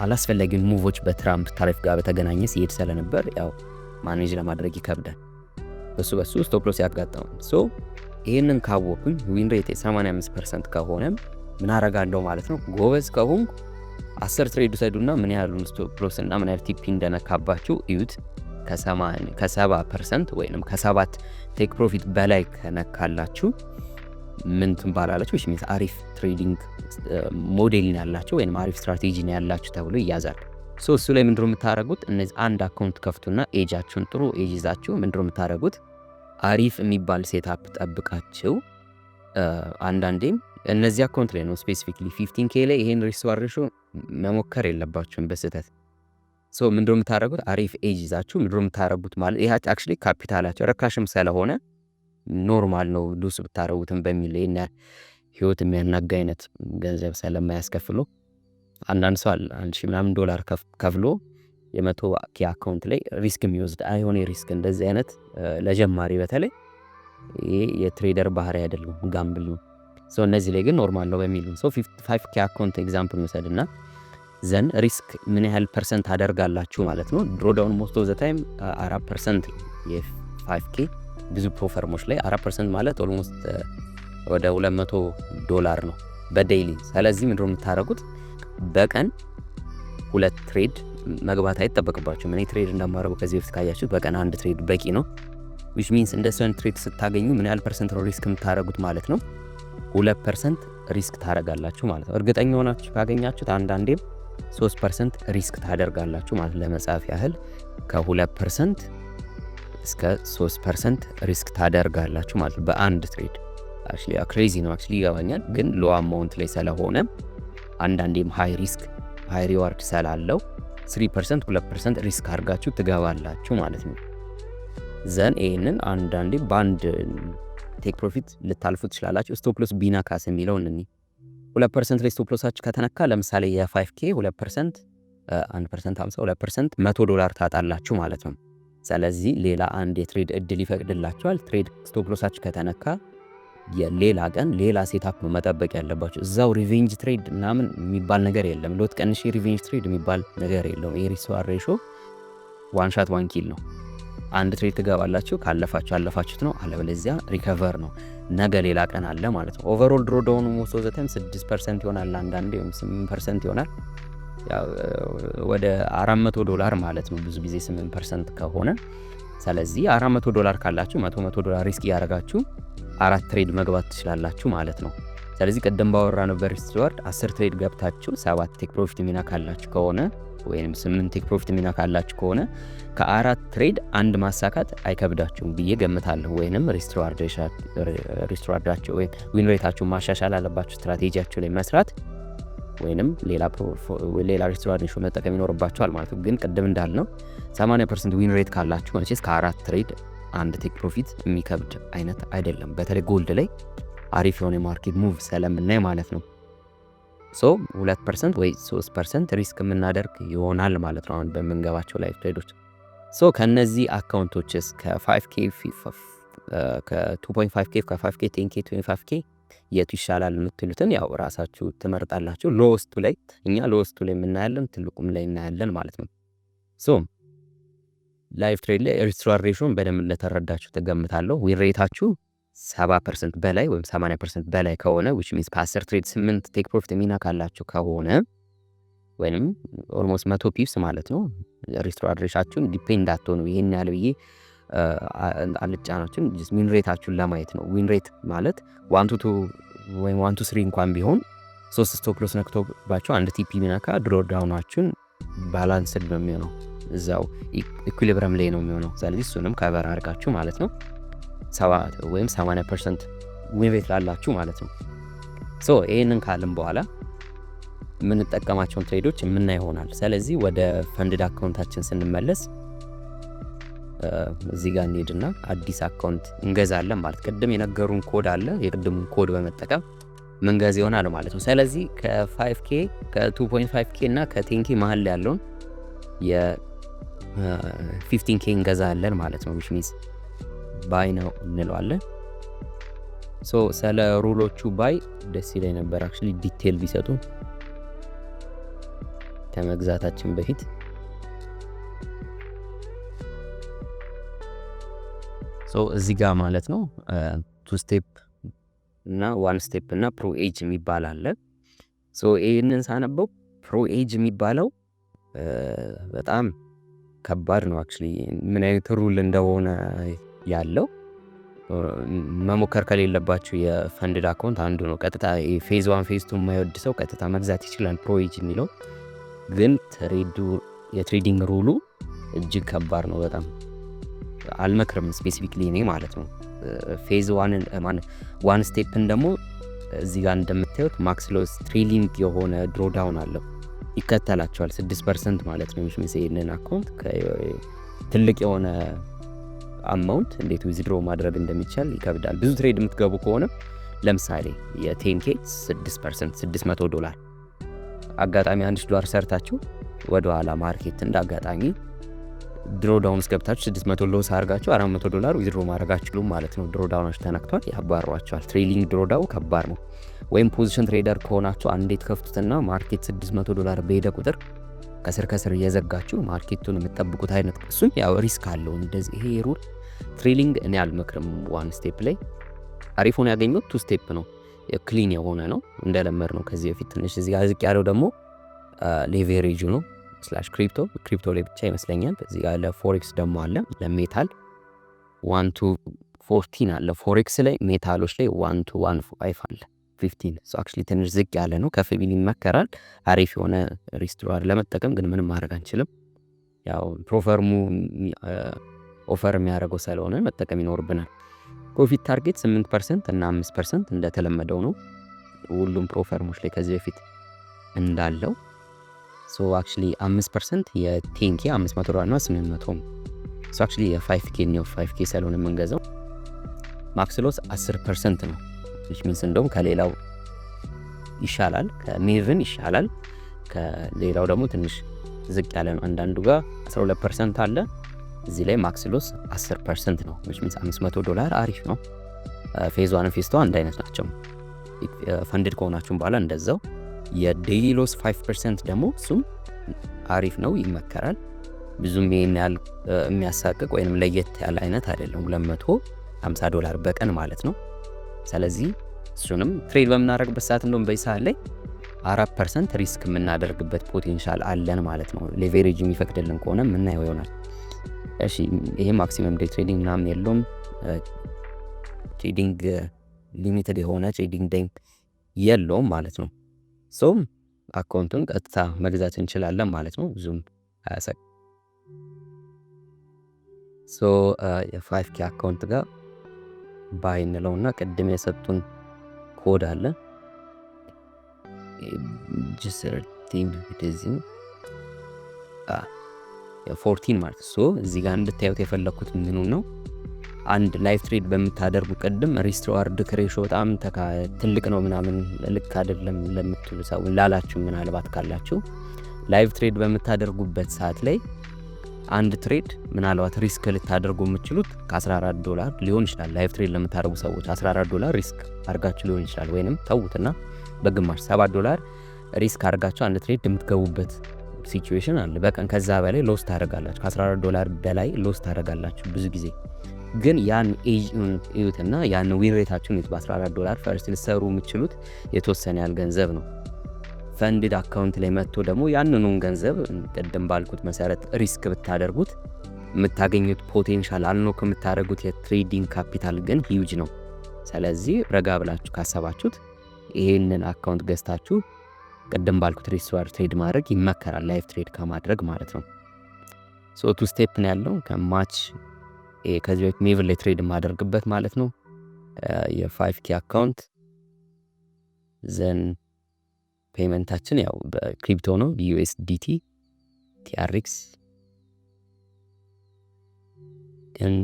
አላስፈላጊ ሙቮች በትራምፕ ታሪፍ ጋር በተገናኘ ሲሄድ ስለነበር ያው ማኔጅ ለማድረግ ይከብዳል። በሱ ስቶፕ ሎስ ያጋጠመኝ። ሶ ይሄንን ካወኩኝ ዊን ሬት 85% ከሆነ ምን አረጋለሁ ማለት ነው። ጎበዝ ከሆንኩ 10 ትሬድ ውሰዱና ምን ያህሉን ስቶፕ ሎስ እና ምን ያህል ቲፒ እንደነካባችሁ እዩት። ከ70% ወይንም ከ7 ቴክ ፕሮፊት በላይ ከነካላችሁ ምን ትባላላችሁ? which means አሪፍ ትሬዲንግ ሞዴል ያላችሁ ወይንም አሪፍ ስትራቴጂ ያላችሁ ተብሎ ይያዛል። ሶ እሱ ላይ ምንድነው የምታረጉት? እነዚህ አንድ አካውንት ከፍቱና ኤጃችሁን ጥሩ ኤጅ ይዛችሁ ምንድነው የምታረጉት? አሪፍ የሚባል ሴትአፕ ጠብቃችሁ አንዳንዴም እነዚህ አካውንት ላይ ነው ስፔሲፊክሊ 15K ላይ ይሄን ሪስክ ሬሾ መሞከር የለባችሁም በስህተት። ሶ ምንድነው የምታረጉት? አሪፍ ኤጅ ይዛችሁ ምንድነው የምታረጉት ማለት ይሄ አክቹሊ ካፒታላችሁ ረካሽም ስለሆነ ኖርማል ነው ሉስ ብታረጉትም በሚል እና ህይወት የሚያናጋ አይነት ገንዘብ ስለማያስከፍሉ አንዳንድ ሰው $1,000 ምናምን ከፍሎ የ100K አካውንት ላይ ሪስክ የሚወስድ አይሆን ሪስክ እንደዚህ አይነት ለጀማሪ በተለይ ይሄ የትሬደር ባህሪ አይደለም፣ ጋምብል ነው። ሶ እነዚህ ላይ ግን ኖርማል ነው በሚል ነው። ሶ 55K አካውንት ኤግዛምፕል ወሰድና ዘን ሪስክ ምን ያህል ፐርሰንት አደርጋላችሁ ማለት ነው። ድሮዳውን ሞስት ኦፍ ዘ ታይም 4% የ5K ብዙ ፕሮፈርሞች ላይ 4% ማለት ኦልሞስት ወደ $200 ነው በዴይሊ። ስለዚህ ምንድነው የምታረጉት? በቀን 2 ትሬድ መግባት አይጠበቅባችሁ። ምን ትሬድ እንደማረጉ ከዚህ በፊት ካያችሁት በቀን 1 ትሬድ በቂ ነው። which means እንደሰን ትሬድ ስታገኙ ምን ያህል ፐርሰንት ነው ሪስክ የምታረጉት ማለት ነው? 2% ሪስክ ታረጋላችሁ ማለት ነው። እርግጠኛ ሆናችሁ ካገኛችሁት አንዳንዴም 3% ሪስክ ታደርጋላችሁ ማለት ለመጻፍ ያህል ከ2% እስከ 3% ሪስክ ታደርጋላችሁ ማለት ነው በአንድ ትሬድ። actually crazy ነው actually ይገባኛል፣ ግን ሎ አማውንት ላይ ስለሆነ አንዳንዴም ሃይ ሪስክ ሃይ ሪዋርድ ስላለው 3% 2% ሪስክ አድርጋችሁ ትገባላችሁ ማለት ነው። ዘን ይሄንን አንዳንዴ ባንድ ቴክ ፕሮፊት ልታልፉ ትችላላችሁ። ስቶፕ ሎስ ቢናካስ የሚለው እንኒ 2% ላይ ስቶፕ ሎሳችሁ ከተነካ ለምሳሌ የ5K 2% 1% 52% $100 ታጣላችሁ ማለት ነው። ስለዚህ ሌላ አንድ የትሬድ እድል ይፈቅድላችኋል። ትሬድ ስቶፕ ሎሳችሁ ከተነካ የሌላ ቀን ሌላ ሴትአፕ ነው መጠበቅ ያለባችሁ። እዛው ሪቬንጅ ትሬድ ምናምን የሚባል ነገር የለም። ሎት ቀንሽ ሪቬንጅ ትሬድ የሚባል ነገር የለውም። የሪስክ ሬሾ ዋን ሻት ዋን ኪል ነው። አንድ ትሬድ ትገባላችሁ፣ ካለፋችሁ አለፋችሁት ነው፣ አለበለዚያ ሪከቨር ነው። ነገ ሌላ ቀን አለ ማለት ነው። ኦቨርኦል ድሮዳውን ሞስት ኦፍ ዘ ታይም 6% ይሆናል፣ አንዳንዴ ወይም 8% ይሆናል። ያው ወደ $400 ማለት ነው ብዙ ጊዜ 8% ከሆነ። ስለዚህ $400 ካላችሁ $100 ሪስክ ያደርጋችሁ 4 ትሬድ መግባት ትችላላችሁ ማለት ነው። ስለዚህ ቀደም ባወራነው በሪዋርድ 10 ትሬድ ገብታችሁ 7 ቴክ ፕሮፊት ሚና ካላችሁ ከሆነ ወይም 8 ቴክ ፕሮፊት ሚና ካላችሁ ከሆነ ከ4 ትሬድ አንድ ማሳካት አይከብዳችሁም ብዬ ገምታለሁ። ወይንም ሪዋርዳችሁ ወይ ዊን ሬታችሁ ማሻሻል አለባችሁ። ስትራቴጂያችሁ ላይ መስራት ወይንም ሌላ ሪስትራክት ሬሾ መጠቀም ይኖርባቸዋል ማለት ነው። ግን ቅድም እንዳልነው 80% ዊን ሬት ካላችሁ መቼስ ከ4 ትሬድ አንድ ቴክ ፕሮፊት የሚከብድ አይነት አይደለም። በተለይ ጎልድ ላይ አሪፍ የሆነ የማርኬት ሙቭ ስለምናይ ማለት ነው። ሶ 2% ወይ 3% ሪስክ የምናደርግ ይሆናል ማለት ነው አሁን በምንገባቸው ላይቭ ትሬዶች። ሶ ከነዚህ አካውንቶችስ ከ5K ከ2.5K ከ5K 10K 25K የቱ ይሻላል የምትሉትን ያው ራሳችሁ ትመርጣላችሁ። ሎወስቱ ላይ እኛ ሎወስቱ ላይ የምናያለን፣ ትልቁም ላይ እናያለን ማለት ነው። ሶ ላይቭ ትሬድ ላይ ሪስትራክት ሬሾን በደንብ እንደተረዳችሁ ተገምታለሁ። ዊን ሬታችሁ 70% በላይ ወይም 80% በላይ ከሆነ which means ከ10 ትሬድ 8 ቴክ ፕሮፊት የሚናካላችሁ ከሆነ ወይም ኦልሞስት 100 ፒፕስ ማለት ነው። ሪስትራክት ሬሻችሁን ዲፔንድ አትሆኑ። ይሄን ያህል ብዬ አልጫናችሁም። ዊን ሬታችሁን ለማየት ነው። ዊን ሬት ማለት 1 to 2 ወይም 1 to 3 እንኳን ቢሆን 3 ስቶፕ ሎስ ነክቶባቸው አንድ ቲፒ ቢነካ ድሮ ዳውናችሁን ባላንስድ ነው የሚሆነው፣ እዛው ኢኩሊብረም ላይ ነው የሚሆነው። ስለዚህ እሱንም ከቨር አድርጋችሁ ማለት ነው 70 ወይም 80% ዊን ሬት ላላችሁ ማለት ነው። ሶ ይሄንን ካልን በኋላ የምንጠቀማቸውን ትሬዶች የምናይ ይሆናል። ስለዚህ ወደ ፈንድድ አካውንታችን ስንመለስ እዚህ ጋር እንሄድና አዲስ አካውንት እንገዛለን ማለት ቅድም የነገሩን ኮድ አለ። የቅድሙን ኮድ በመጠቀም መንገዝ ይሆናል ማለት ነው። ስለዚህ ከ5K ከ2.5K እና ከ10K መሀል ላይ ያለውን የ15K እንገዛለን ማለት ነው። which means ባይ ነው እንለዋለን። ሶ ስለ ሩሎቹ ባይ ደስ ይለኝ ነበር አክቹሊ ዲቴል ቢሰጡ ከመግዛታችን በፊት። ሶ እዚህ ጋር ማለት ነው 2 ስቴፕ እና 1 ስቴፕ እና ፕሮ ኤጅ የሚባል አለ። ሶ ይህንን ሳነበው ፕሮ ኤጅ የሚባለው በጣም ከባድ ነው አክቹሊ ምን አይነት ሩል እንደሆነ ያለው መሞከር ከሌለባቸው የፈንድድ አካውንት አንዱ ነው። ቀጥታ ፌዝ 1 ፌዝ 2 የማይወድ ሰው ቀጥታ መግዛት ይችላል ፕሮ ኤጅ የሚለው። ግን የትሬዲንግ ሩሉ እጅግ ከባድ ነው በጣም አልመክርም፣ ስፔሲፊክሊ እኔ ማለት ነው። ፌዝ 1 ስቴፕን ደግሞ እዚህ ጋር እንደምታዩት ማክስ ሎስ ትሬሊንግ የሆነ ድሮዳውን አለው ይከተላቸዋል 6% ማለት ነው። ይህንን አካውንት ትልቅ የሆነ አማውንት እንዴት ዊዝድሮ ማድረግ እንደሚቻል ይከብዳል። ብዙ ትሬድ የምትገቡ ከሆነ ለምሳሌ የ10K 6% $600 አጋጣሚ $1 ሰርታችሁ ወደ ኋላ ማርኬት እንደ አጋጣሚ ድሮ ዳውን ውስጥ ገብታችሁ 600 ሎስ አድርጋችሁ $400 ዊዝድሮ ማድረግ አትችሉም ማለት ነው። ድሮ ዳውናችሁ ተነክቷል፣ ያባሯቸዋል። ትሬሊንግ ድሮ ዳው ከባድ ነው። ወይም ፖዚሽን ትሬደር ከሆናችሁ አንዴ ከፍቱትና ማርኬት $600 በሄደ ቁጥር ከስር እየዘጋችሁ ማርኬቱን የምትጠብቁት አይነት እሱም ያው ሪስክ አለው። እንደዚህ ይሄ ሩል ትሬሊንግ እኔ አልመክርም። 1 ስቴፕ ላይ አሪፉን ያገኙት 2 ስቴፕ ነው፣ ክሊን የሆነ ነው እንደለመድ ነው ከዚህ በፊት። ትንሽ እዚህ ጋር ዝቅ ያለው ደግሞ ሌቨሬጁ ነው ስላሽ ክሪፕቶ ላይ ብቻ ይመስለኛል። እዚህ ጋር ለፎሬክስ ደግሞ አለ፣ ለሜታል 1 to 14 አለ ፎሬክስ ላይ። ሜታሎች ላይ 1 to 15 አለ 15። ሶ አክቹሊ ትንሽ ዝቅ ያለ ነው፣ ከፍ ቢል ይመከራል። አሪፍ የሆነ ሪስትራክት ለመጠቀም ግን ምንም ማድረግ አንችልም። ያው ፕሮፈርሙ ኦፈር የሚያደርገው ስለሆነ መጠቀም ይኖርብናል። ፕሮፊት ታርጌት 8% እና 5% እንደተለመደው ነው ሁሉም ፕሮፈርሞች ላይ ከዚህ በፊት እንዳለው። ሶ አክቹሊ 5% የ10K $500 እና 800 ሶ አክቹሊ የ5K ነው 5K ስለሆነ የምንገዛው። ማክስ ሎስ 10% ነው which means እንደውም ከሌላው ይሻላል፣ ከሜቭን ይሻላል። ከሌላው ደግሞ ትንሽ ዝቅ ያለ ነው። አንዳንዱ ጋር 12% አለ። እዚህ ላይ ማክስ ሎስ 10% ነው which means $500 አሪፍ ነው። ፌዝ 1 ፌዝ 2 አንድ አይነት ናቸው። ፈንድድ ከሆናችሁም በኋላ እንደዛው። የዴይሊ ሎስ 5% ደግሞ እሱም አሪፍ ነው፣ ይመከራል። ብዙም ይሄን ያህል የሚያሳቅቅ ወይንም ለየት ያለ አይነት አይደለም። $250 በቀን ማለት ነው። ስለዚህ እሱንም ትሬድ በምናደርግበት ሰዓት እንደውም በዚህ ሰዓት ላይ 4% ሪስክ የምናደርግበት ፖቴንሻል አለን ማለት ነው። ሌቨሬጅ የሚፈቅድልን ከሆነ የምናየው ይሆናል። እሺ ይሄ ማክሲመም ዴይ ትሬዲንግ ምናምን የለውም። ትሬዲንግ ሊሚትድ የሆነ ትሬዲንግ ዴይ የለውም ማለት ነው። ሶ አካውንቱን ቀጥታ መግዛት እንችላለን ማለት ነው። ብዙም አያሰቅ። ሶ የ5K አካውንት ጋር ባይ እንለውና ቅድም የሰጡን ኮድ አለ። ጅስር ቲም ዲዚን 14 ማለት ሶ እዚህ ጋር እንድታዩት የፈለኩት ምኑ ነው አንድ ላይቭ ትሬድ በምታደርጉ ቅድም ሪስቶርድ ክሬሾ በጣም ትልቅ ነው ምናምን ልክ አይደለም ለምትሉ ሰው ላላችሁ ምናልባት ካላችሁ ላይቭ ትሬድ በምታደርጉበት ሰዓት ላይ አንድ ትሬድ ምናልባት ሪስክ ልታደርጉ የምትችሉት $14 ሊሆን ይችላል። ላይቭ ትሬድ ለምታደርጉ ሰዎች $14 ሪስክ አርጋችሁ ሊሆን ይችላል። ወይንም ተውትና በግማሽ $7 ሪስክ አርጋችሁ አንድ ትሬድ የምትገቡበት ሲቹዌሽን አለ። በቀን ከዛ በላይ ሎስ ታደርጋላችሁ። $14 በላይ ሎስ ታደርጋላችሁ ብዙ ጊዜ። ግን ያን እዩትና ያን ዊን ሬታችሁን በ$14 ፈርስት ልትሰሩ የምትችሉት የተወሰነ ያህል ገንዘብ ነው። ፈንድድ አካውንት ላይ መጥቶ ደግሞ ያንኑን ገንዘብ ቅድም ባልኩት መሰረት ሪስክ ብታደርጉት የምታገኙት ፖቴንሻል አልኖክ የምታደርጉት የትሬዲንግ ካፒታል ግን ሂውጅ ነው። ስለዚህ ረጋ ብላችሁ ካሰባችሁት ይሄንን አካውንት ገዝታችሁ ቅድም ባልኩት ሪስቶር ትሬድ ማድረግ ይመከራል፣ ላይቭ ትሬድ ከማድረግ ማለት ነው። ሶ ቱ ስቴፕ ነው ያለው ከማች ከዚህ በፊት ሜቭል ላይ ትሬድ ማደርግበት ማለት ነው የ5K አካውንት ዘን ፔመንታችን ያው በክሪፕቶ ነው USDT TRX and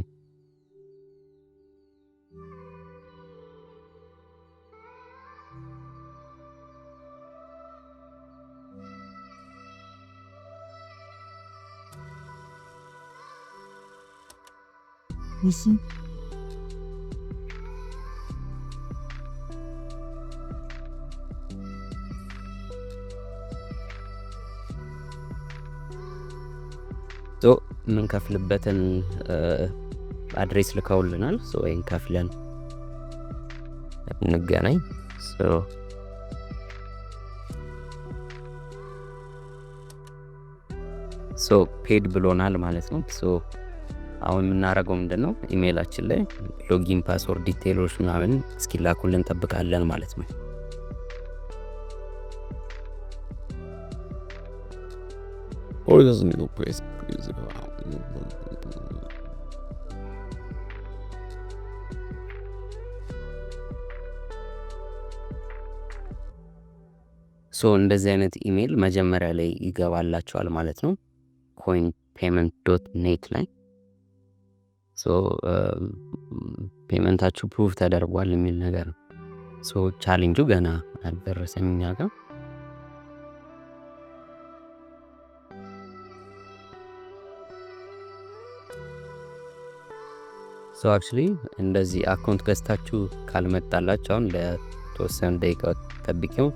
ሶ የምንከፍልበትን አድሬስ ልከውልናል። ሶ ይሄን ከፍለን እንገናኝ። ሶ ፔድ ብሎናል ማለት ነው። ሶ አሁን የምናደርገው ምንድነው ኢሜይላችን ላይ ሎጊን ፓስወርድ ዲቴይሎች ምናምን እስኪላኩልን እንጠብቃለን ማለት ነው። Or doesn't go place. ሶ እንደዚህ አይነት ኢሜይል መጀመሪያ ላይ ይገባላችኋል ማለት ነው coinpayment.net ላይ ሶ ፔመንታችሁ ፕሩቭ ተደርጓል የሚል ነገር ነው። ሶ ቻሌንጁ ገና አልደረሰም እኛ ጋር። ሶ አክቹሊ እንደዚህ አካውንት ገዝታችሁ ካልመጣላችሁ አሁን ለተወሰነ ደቂቃ ጠብቂው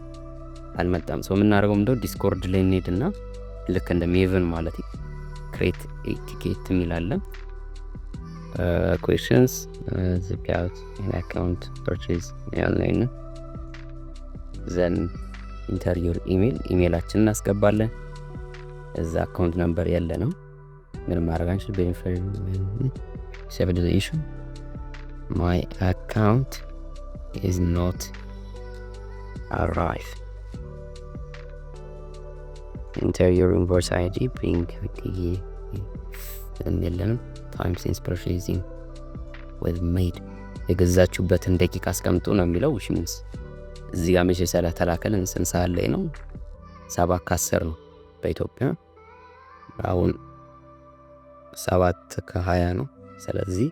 አልመጣም። ሶ የምናደርገው ምንድነው ዲስኮርድ ላይ እንሄድና ልክ እንደ ሜቭን ማለት ክሬት ቲኬት የሚላለ questions zip out in account purchase online then enter your ኢሜይላችንን እናስገባለን። እዛ አካውንት ነምበር ያለ ነው ምንም ማድረጋንች save the issue my account is not arrive enter your invoice ID bring the time since purchasing was made የገዛችሁበትን ደቂቃ አስቀምጡ ነው የሚለው which means እዚህ ጋር መቼ ተላከልን ስንት ሰዓት ላይ ነው 7:10 ነው በኢትዮጵያ አሁን 7:20 ነው። ስለዚህ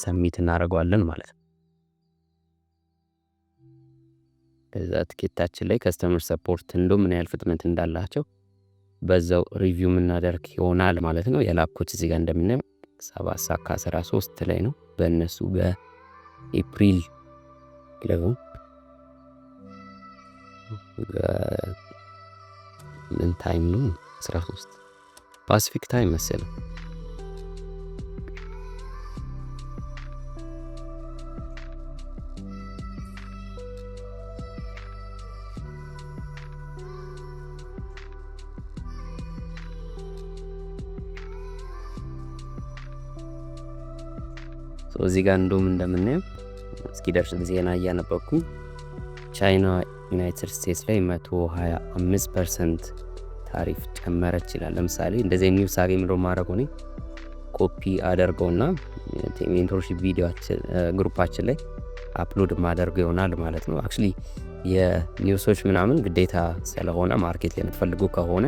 ሰሚት እናደርገዋለን ማለት ነው። ከዛ ትኬታችን ላይ ከስተመር ሰፖርት ምን ያህል ፍጥነት እንዳላቸው በዛው ሪቪው የምናደርግ ይሆናል ማለት ነው። የላኩት እዚህ ጋር እንደምናየው 7:13 ላይ ነው በእነሱ በኤፕሪል 11 ምን ታይም ነው 13 ፓሲፊክ ታይም መሰለኝ። እዚህ ጋር እንደምናየው እስኪደርስ ዜና እያነበብኩ ቻይና ዩናይትድ ስቴትስ ላይ 125% ታሪፍ ጨመረች ይላል። ለምሳሌ እንደዚህ ኒውስ አገኝ ምንድነው ማድረግ ሆነ ኮፒ አደርገውና ሜንቶርሺፕ ቪዲዮአችን ግሩፓችን ላይ አፕሎድ ማደርገው ይሆናል ማለት ነው። አክቹሊ የኒውሶች ምናምን ግዴታ ስለሆነ ማርኬት ላይ የምትፈልጉ ከሆነ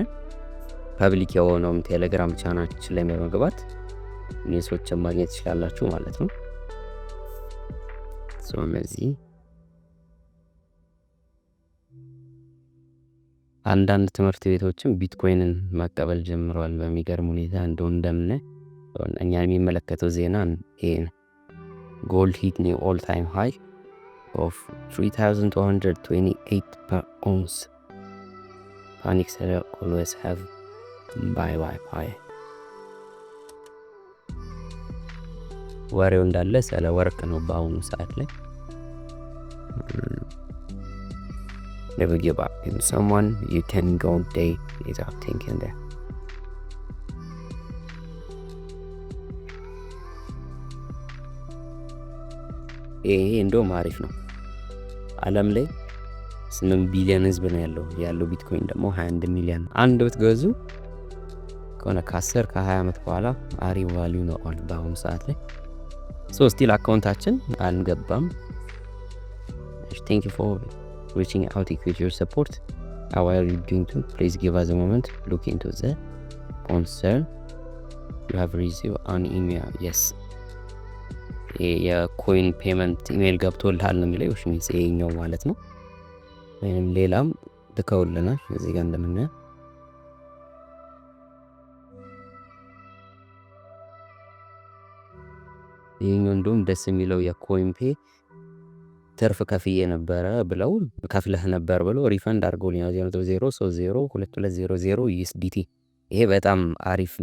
ፐብሊክ የሆነውም ቴሌግራም ቻናችን ላይ በመግባት ኒውሶችን ማግኘት ትችላላችሁ ማለት ነው። እነዚህ አንዳንድ ትምህርት ቤቶችም ቢትኮይንን መቀበል ጀምረዋል በሚገርም ሁኔታ። እንደምነ እኛን የሚመለከተው ዜና ይሄ ነው። ጎልድ ሂት ኒው ኦል ታይም ሃይ ኦፍ 3228 per ounce. Panic seller always have buy. ወሬው እንዳለ ስለ ወርቅ ነው በአሁኑ ሰዓት ላይ። Never give up in someone. You can go day without thinking that. ይሄ እንደውም አሪፍ ነው። ዓለም ላይ 8 ቢሊዮን ህዝብ ነው ያለው ቢትኮይን ደግሞ 21 ሚሊዮን። አንድ ብትገዙ ከሆነ ከ10 ከ20 ዓመት በኋላ አሪፍ ቫልዩ ነው በአሁኑ ሰዓት ላይ። ስቲል አካውንታችን አልገባም። Thank you for reaching out to equity your support. How are you doing too? Please give us a moment. Look into the concern. You have received an email. Yes. የኮይን ፔመንት ኢሜል ገብቶልሃል ነው የሚለው። እሺ ሚንስ ይሄኛው ማለት ነው። ወይም ሌላም ልከውልናል እዚህ ጋር እንደምናየው። ይሄኛው እንደውም ደስ የሚለው የኮይን ፔ ትርፍ ከፍዬ ነበረ ብለው ከፍለህ ነበር ብሎ ሪፈንድ አድርጎልኛል 0.00220 USDT። ይሄ በጣም አሪፍ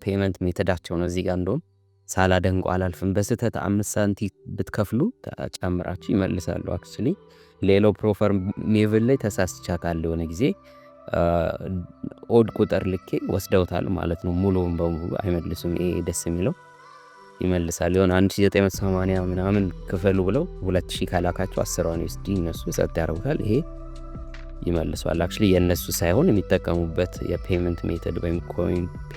ፔመንት ሜተዳቸው ነው። እዚህ ጋር እንደውም ሳላደንቆ አላልፍም። በስህተት 5 ሳንቲም ብትከፍሉ ተጨምራችሁ ይመልሳሉ። አክቹሊ ሌላው ፕሮፈር ሜቭል ላይ ተሳስቻ ካለ የሆነ ጊዜ ኦድ ቁጥር ልኬ ወስደውታል ማለት ነው። ሙሉውን በሙሉ አይመልሱም። ይሄ ደስ የሚለው ይመልሳል። የሆነ 1980 ምናምን ክፈሉ ብለው 2000 ካላካቸው 10 USD እነሱ ሰጥ ያደርጉታል። ይሄ ይመልሷል። አክቹሊ የነሱ ሳይሆን የሚጠቀሙበት የፔመንት ሜተድ ወይም ኮይን ፔ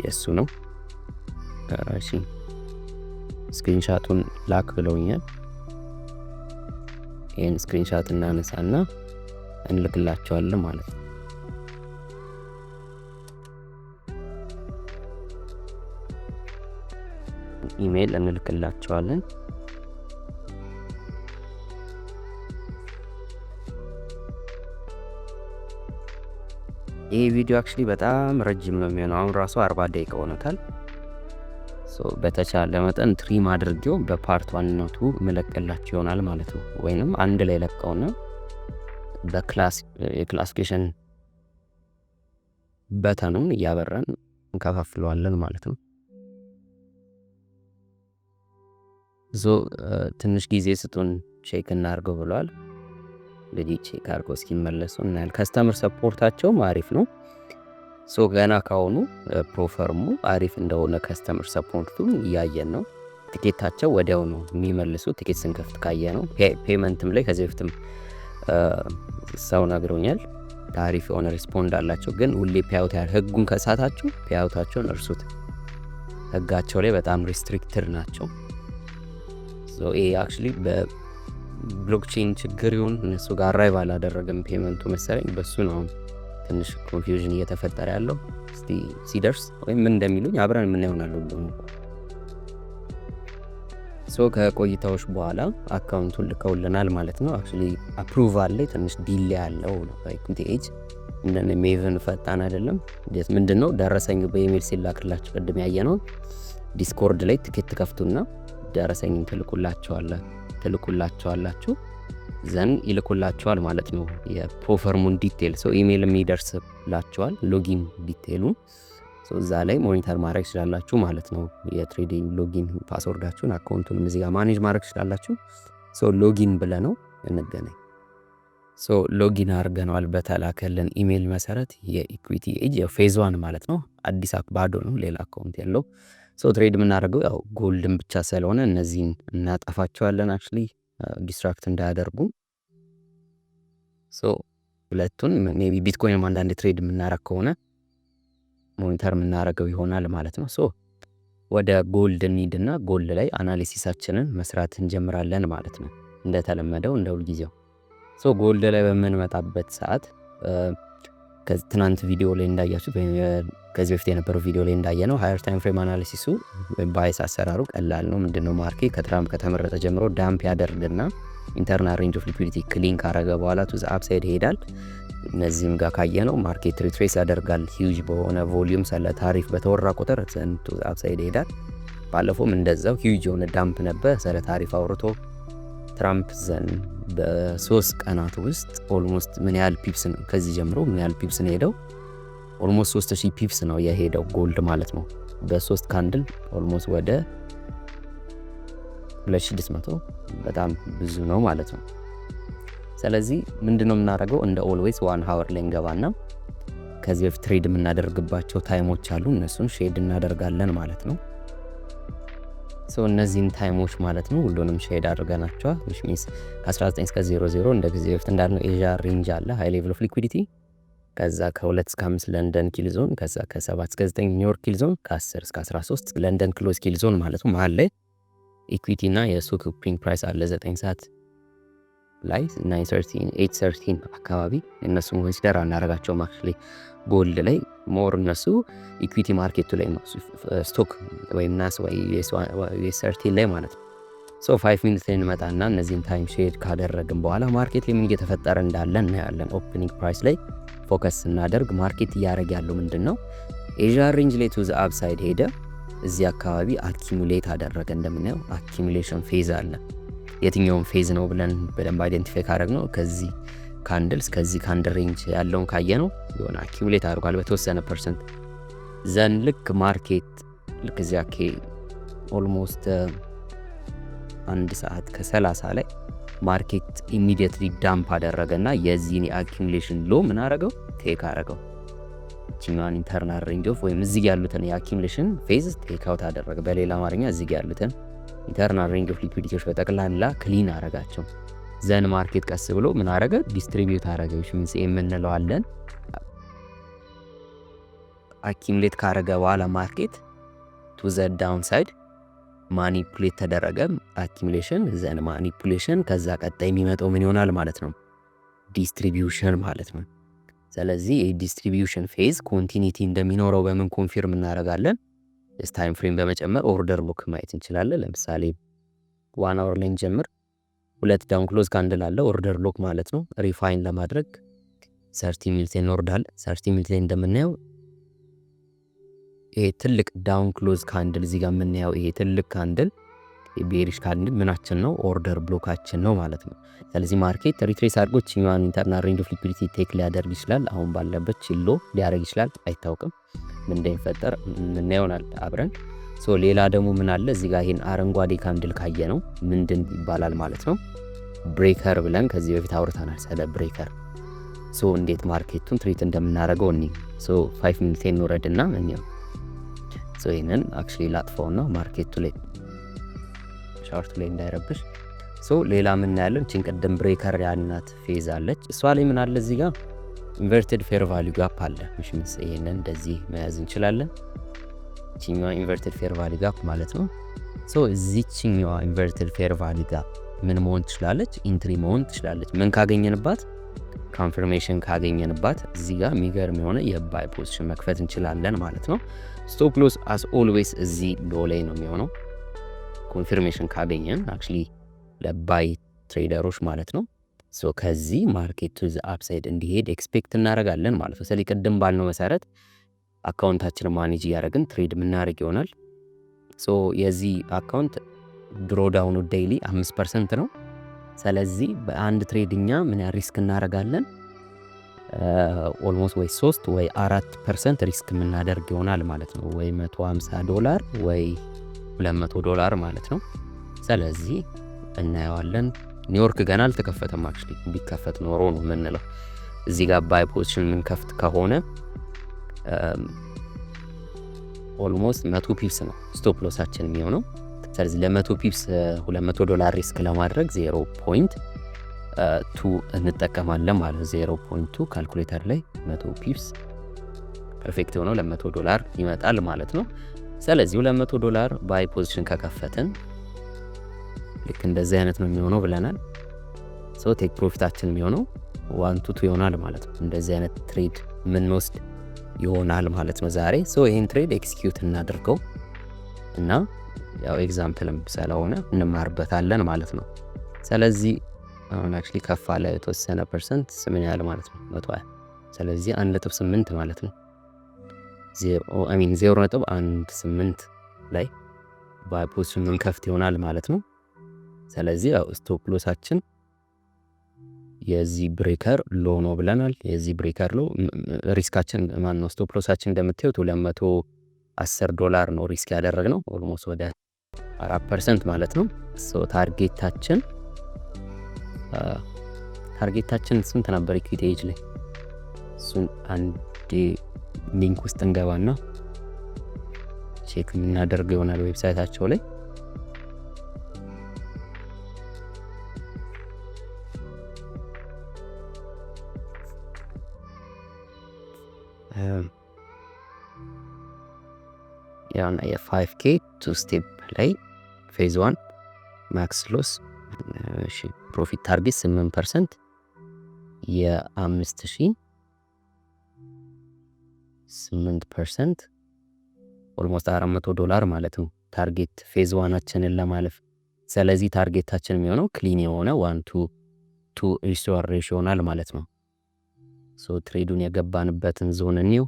የሱ ነው። እሺ ስክሪንሻቱን ላክ ብለውኛል። ይሄን ስክሪንሻት እናነሳና እንልክላቸዋለን ማለት ነው። ኢሜል እንልክላቸዋለን። ይሄ ቪዲዮ አክቹሊ በጣም ረጅም ነው የሚሆነው። አሁን ራሱ 40 ደቂቃ ሆኖታል። በተቻለ መጠን ትሪም አድርጌው በፓርት 1 እና 2 መለቀላችሁ ይሆናል ማለት ነው። ወይንም አንድ ላይ ለቀውና የክላሲፊኬሽን በተኑን እያበራን እንከፋፍለዋለን ማለት ነው። ትንሽ ጊዜ ስጡን ቼክ እናርገው ብለዋል። እንግዲህ ቼክ አርገው እስኪመለሱ እናያለን። ከስተመር ሰፖርታቸው አሪፍ ነው። ገና ካሁኑ ፕሮፈርሙ አሪፍ እንደሆነ ከስተመር ሰፖርቱ እያየን ነው። ቲኬታቸው ወዲያው ነው የሚመልሱ። ቲኬት ስንከፍት ካየ ነው። ፔመንትም ላይ ከዚህ በፊትም ሰው ነግሮኛል። አሪፍ የሆነ ሪስፖንድ አላቸው። ግን ሁሌ ፔአውት ህጉን ከሳታችሁ ፔአውታቸውን እርሱት። ህጋቸው ላይ በጣም ሪስትሪክትድ ናቸው። ይሄ አክቹሊ በብሎክቼን ችግር ይሁን እነሱ ጋር አራይቭ አላደረገም ፔመንቱ መሰለኝ። በሱ ነው ትንሽ ኮንፊውዥን እየተፈጠረ ያለው። እስቲ ሲደርስ ወይም ምን እንደሚሉኝ አብረን የምናየው ነው። ከቆይታዎች በኋላ አካውንቱን ልከውልናል ማለት ነው። አክቹሊ አፕሩቫል ላይ ትንሽ ዲሌ ያለው ነው። ኢኩዊቲ ኤጅ እንደነ ሜቭን ፈጣን አይደለም። ምንድነው ደረሰኝ በኢሜል ሲላክላችሁ ቅድም ያየ ነው። ዲስኮርድ ላይ ትኬት ከፍቱና ደረሰኝን ትልኩላቸዋላችሁ ዘን ይልኩላቸዋል ማለት ነው። የፕሮፈርሙን ዲቴል ኢሜል የሚደርስላቸዋል ሎጊን ዲቴሉ እዛ ላይ ሞኒተር ማድረግ ትችላላችሁ ማለት ነው። የትሬዲንግ ሎጊን ፓስወርዳችሁን አካውንቱን እዚህ ጋር ማኔጅ ማድረግ ትችላላችሁ። ሎጊን ብለህ ነው እንገናኝ። ሎጊን አድርገነዋል በተላከልን ኢሜል መሰረት። የኢኩዊቲ ኤጅ ፌዝ 1 ማለት ነው። አዲስ ባዶ ነው፣ ሌላ አካውንት ያለው። ትሬድ የምናደርገው ያው ጎልድን ብቻ ስለሆነ እነዚህን እናጠፋቸዋለን። አክቹሊ ዲስትራክት እንዳያደርጉ ሁለቱን ሜቢ ቢትኮይንም አንዳንድ ትሬድ የምናረግ ከሆነ ሞኒተር የምናረገው ይሆናል ማለት ነው። ወደ ጎልድ እንሂድና ጎልድ ላይ አናሊሲሳችንን መስራት እንጀምራለን ማለት ነው። እንደተለመደው እንደ ሁልጊዜው ጎልድ ላይ በምንመጣበት ሰዓት ትናንት ቪዲዮ ላይ እንዳያችሁት ወይም ከዚህ በፊት የነበረው ቪዲዮ ላይ እንዳየነው ሃየር ታይም ፍሬም አናሊሲሱ ወይም ባይስ አሰራሩ ቀላል ነው። ምንድነው ማርኬት ከትራምፕ ከተመረጠ ጀምሮ ዳምፕ ያደርግና ኢንተርናል ሬንጅ ኦፍ ሊኩዊዲቲ ክሊን ካረገ በኋላ ቱ ዘ አፕሳይድ ይሄዳል። እነዚህም ጋር ካየነው ማርኬት ሪትሬስ ያደርጋል። ሂውጅ በሆነ ቮሊዩም ስለ ታሪፍ በተወራ ቁጥር ቱ ዘ አፕሳይድ ይሄዳል። ባለፈውም እንደዛው ሂውጅ የሆነ ዳምፕ ነበር። ስለ ታሪፍ አውርቶ ትራምፕ ዘን በ3 ቀናት ውስጥ ኦልሞስት ምን ያህል ፒፕስ ነው ከዚህ ጀምሮ ምን ያህል ፒፕስ ነው ሄደው? ኦልሞስት 3000 ፒፕስ ነው የሄደው ጎልድ ማለት ነው። በ3 ካንድል ኦልሞስት ወደ 2600 በጣም ብዙ ነው ማለት ነው። ስለዚህ ምንድነው የምናደርገው? እንደ ኦልዌይስ 1 ሃወር ላይ እንገባና ከዚህ በፊት ትሬድ የምናደርግባቸው ታይሞች አሉ። እነሱን ሼድ እናደርጋለን ማለት ነው። እነዚህን ታይሞች ማለት ነው ሁሉንም ሼድ አድርገናቸዋል። which means ከ19 እስከ 00 እንደ ጊዜ በፊት እንዳልነው ኤዥያ ሬንጅ አለ ሃይ ሌቭል ኦፍ ሊኩዊዲቲ። ከዛ ከ2 እስከ 5 ለንደን ኪል ዞን፣ ከዛ ከ7 እስከ 9 ኒውዮርክ ኪል ዞን፣ ከ10 እስከ 13 ለንደን ክሎዝ ኪል ዞን ማለት ነው። መሀል ላይ ኢኩዊቲ እና የሱቅ ኦፕኒንግ ፕራይስ አለ 9 ሰዓት ላይ 9:13 8:13 አካባቢ። እነሱን ኮንሲደር አናደርጋቸውም አክቹሊ ጎልድ ላይ ሞር እነሱ ኢኩዊቲ ማርኬቱ ላይ ነው ስቶክ ወይም ናስ ወይ ዩኤስ13 ላይ ማለት ነው። 5 ሚኒት ላይ እንመጣና እነዚህን ታይም ሼድ ካደረግን በኋላ ማርኬት ላይ ምን እየተፈጠረ እንዳለ እናያለን። ኦፕኒንግ ፕራይስ ላይ ፎከስ ስናደርግ ማርኬት እያደረገ ያለው ምንድን ነው? ኤዥያ ሬንጅ ላይ ቱ ዘ አፕሳይድ ሄደ። እዚህ አካባቢ አኪሙሌት አደረገ። እንደምናየው አኪሙሌሽን ፌዝ አለ። የትኛውን ፌዝ ነው ብለን በደንብ አይደንቲፋይ ካደረግ ነው ከዚህ ካንድል እስከዚህ ካንድል ሬንጅ ያለውን ካየ ነው የሆነ አኪሙሌት አድርጓል በተወሰነ ፐርሰንት። ዘን ልክ ማርኬት ልክ እዚያ ኦልሞስት 1 ሰዓት ከ30 ላይ ማርኬት ኢሚዲየትሊ ዳምፕ አደረገና የዚህን የአኪሙሌሽን ሎ ምን አረገው? ቴክ አረገው። እቺኛን ኢንተርናል ሬንጅ ኦፍ ወይም እዚህ ያሉትን የአኪሙሌሽን ፌዝ ቴክ አውት አደረገ። በሌላ አማርኛ እዚህ ያሉትን ኢንተርናል ሬንጅ ኦፍ ሊኩዊዲቲዎች በጠቅላላ ክሊን አረጋቸው። ዘን ማርኬት ቀስ ብሎ ምን አረገ? ዲስትሪቢዩት አረገ። which means የምንለው አለን አኪሙሌት ካረገ በኋላ ማርኬት ቱ ዘ ዳውንሳይድ ማኒፑሌት ተደረገ። አኪሙሌሽን ዘን ማኒፑሌሽን፣ ከዛ ቀጣይ የሚመጣው ምን ይሆናል ማለት ነው? ዲስትሪቢዩሽን ማለት ነው። ስለዚህ የዲስትሪቢዩሽን ፌዝ ኮንቲኒቲ እንደሚኖረው በምን ኮንፊርም እናደርጋለን? ታይም ፍሬም በመጨመር ኦርደር ቡክ ማየት እንችላለን። ለምሳሌ 1 አወር ላይ እንጀምር። 2 ዳውን ክሎዝ ካንድል አለ ኦርደር ብሎክ ማለት ነው። ሪፋይን ለማድረግ 30 ሚኒት እንወርዳለን። 30 ሚኒት ላይ እንደምናየው ይሄ ትልቅ ዳውን ክሎዝ ካንድል እዚህ ጋር የምናየው ይሄ ትልቅ ካንድል ቤሪሽ ካንድል ምናችን ነው? ኦርደር ብሎካችን ነው ማለት ነው። ስለዚህ ማርኬት ሪትሬስ አድርጎ ቺኛን ኢንተርናል ሬንጅ ኦፍ ሊኩዊዲቲ ቴክ ሊያደርግ ይችላል። አሁን ባለበት ቺሎ ሊያደርግ ይችላል። አይታወቅም ምን እንደሚፈጠር ምን ይሆናል አብረን። ሌላ ደግሞ ምን አለ እዚህ ጋር ይሄን አረንጓዴ ካንድል ካየ ነው ምንድን ይባላል ማለት ነው? ብሬከር ብለን ከዚህ በፊት አውርተናል ስለ ብሬከር። እንዴት ማርኬቱን ትሪት እንደምናደርገው እኒ 5 ሚኒት እንወረድና እኛው ይሄንን አክቹሊ ላጥፋውና ማርኬቱ ላይ ሻርቱ ላይ እንዳይረብሽ። ሌላ ምን ያለን እቺን ቀደም ብሬከር ያልናት ፌዝ አለች። እሷ ላይ ምን አለ እዚህ ጋር ኢንቨርትድ ፌር ቫልዩ ጋፕ አለ። ምሽ ምን ይሄንን እንደዚህ መያዝ እንችላለን። እቺኛዋ ኢንቨርትድ ፌር ቫልዩ ጋፕ ማለት ነው። እዚህኛዋ ኢንቨርትድ ፌር ቫልዩ ጋፕ ምን መሆን ትችላለች? ኢንትሪ መሆን ትችላለች። ምን ካገኘንባት? ኮንፈርሜሽን ካገኘንባት እዚህ ጋር የሚገርም የሆነ የባይ ፖዚሽን መክፈት እንችላለን ማለት ነው። ስቶፕ ሎስ አስ ኦልዌይስ እዚህ ሎ ላይ ነው የሚሆነው ኮንፈርሜሽን ካገኘን አክቹሊ ለባይ ትሬደሮች ማለት ነው። ከዚህ ማርኬት ቱ ዘ አፕሳይድ እንዲሄድ ኤክስፔክት እናደርጋለን ማለት ነው። ስለዚህ ቅድም ባልነው መሰረት አካውንታችን ማኔጅ እያደረግን ትሬድ የምናደርግ ይሆናል። የዚህ አካውንት ድሮ ዳውኑ ዴይሊ 5% ነው። ስለዚህ በአንድ ትሬድኛ ምን ያህል ሪስክ እናደርጋለን? ኦልሞስት ወይ 3 ወይ 4% ሪስክ የምናደርግ ይሆናል ማለት ነው። ወይ $150 ወይ $200 ማለት ነው። ስለዚህ እናየዋለን። ኒውዮርክ ገና አልተከፈተም። አክቹሊ ቢከፈት ኖሮ ነው የምንለው። እዚህ ጋር ባይ ፖዚሽን ምን ከፍት ከሆነ ኦልሞስት 100 ፒፕስ ነው ስቶፕ ሎሳችን የሚሆነው። ስለዚህ ለ100 ፒፕስ $200 ሪስክ ለማድረግ 0.2 እንጠቀማለን ማለት ነው። 0.2 ካልኩሌተር ላይ 100 ፒፕስ ፐርፌክት ሆኖ $100 ይመጣል ማለት ነው። ስለዚህ $200 ባይ ፖዚሽን ከከፈትን ልክ እንደዚህ አይነት ነው የሚሆነው ብለናል። ሶ ቴክ ፕሮፊታችን የሚሆነው 1 to 2 ይሆናል ማለት ነው። እንደዚህ አይነት ትሬድ የምንወስድ ይሆናል ማለት ነው ዛሬ። ሶ ይህን ትሬድ ኤክስኪዩት እናድርገው እና ያው ኤግዛምፕልም ስለሆነ እንማርበታለን ማለት ነው። ስለዚህ አሁን አክቹሊ ከፍ አለ የተወሰነ ፐርሰንት ምን ያህል ማለት ነው 120። ስለዚህ 1.8 ማለት ነው 0.18 ላይ ባይ ፖዚሽኑን ከፍት ይሆናል ማለት ነው። ስለዚህ ያው ስቶፕ ሎሳችን የዚህ ብሬከር ሎ ነው ብለናል። የዚህ ብሬከር ሎ ሪስካችን ማን ነው? ስቶፕ ሎሳችን እንደምታዩት $210 ነው ሪስክ ያደረግነው ኦልሞስት ወደ 4% ማለት ነው። ሶ ታርጌታችን ስንት ነበር? ኢኩዊቲ ኤጅ ላይ እሱን አንዴ ሊንክ ውስጥ እንገባና ቼክ የምናደርገው ይሆናል ዌብሳይታቸው ላይ። ያውና የ5K 2 ስቴፕ ላይ ፌዝ 1 ማክስ ሎስ ፕሮፊት ታርጌት 8% የ5000 8% ኦልሞስት $400 ማለት ነው ታርጌት ፌዝ 1አችንን ለማለፍ። ስለዚህ ታርጌታችን የሚሆነው ክሊን የሆነ 1 to 2 ሪስቶር ሬሽዮ ይሆናል ማለት ነው። ሶ ትሬዱን የገባንበትን ዞን እኒው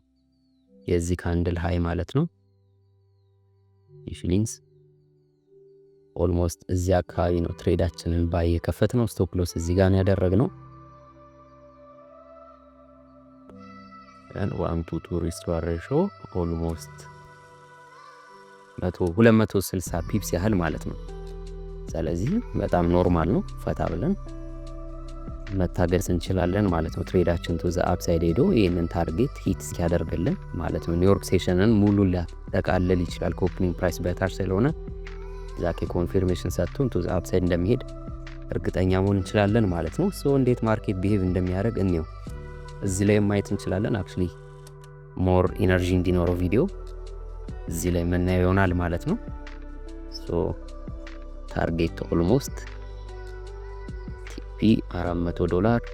የዚህ ካንድል ሃይ ማለት ነው ኢሽሊንግስ ኦልሞስት እዚህ አካባቢ ነው ትሬዳችንን ባይ የከፈት ነው። ስቶፕ ሎስ እዚህ ጋር ነው ያደረግነው። and 1 to 2 ሪስቶር ሬሽዮ ኦልሞስት 260 ፒፕስ ያህል ማለት ነው። ስለዚህ በጣም ኖርማል ነው። ፈታ ብለን መታገስ እንችላለን ማለት ነው። ትሬዳችን ቱ ዘ አፕሳይድ ሄዶ ይህንን ታርጌት ሂት እስኪያደርግልን ማለት ነው። ኒውዮርክ ሴሽንን ሙሉ ሊያጠቃልል ይችላል። ኮፕኒንግ ፕራይስ በታች ስለሆነ ዛኬ ኮንፊርሜሽን ሰጥቶን ቱ ዘ አፕሳይድ እንደሚሄድ እርግጠኛ መሆን እንችላለን ማለት ነው። ሶ እንዴት ማርኬት ቢሄቭ እንደሚያደርግ እንየው። እዚህ ላይ ማየት እንችላለን። አክቹሊ ሞር ኢነርጂ እንዲኖረው ቪዲዮ እዚህ ላይ የምናየው ይሆናል ማለት ነው። ሶ ታርጌት ኦልሞስት ቲፒ $400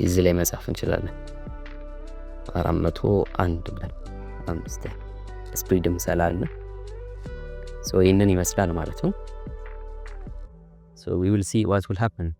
እዚህ ላይ መጻፍ እንችላለን 401 ብለን 5 ስፕሪድም ስላለ ሶ ይህንን ይመስላል ማለት ነው። ሶ we will see what will happen.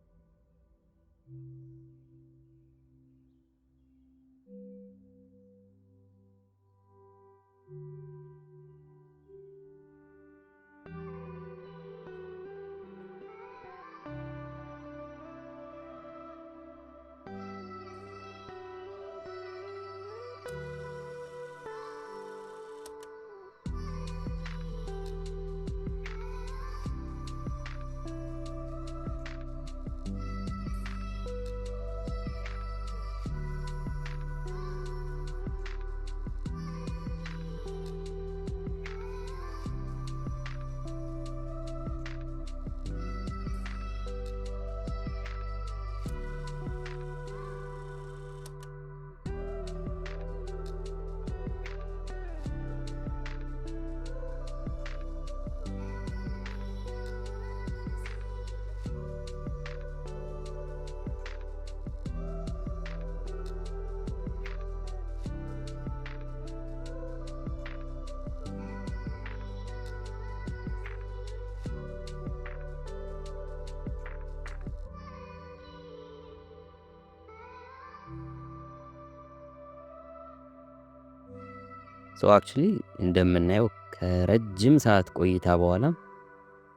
ሶ አክቹሊ እንደምናየው ከረጅም ሰዓት ቆይታ በኋላ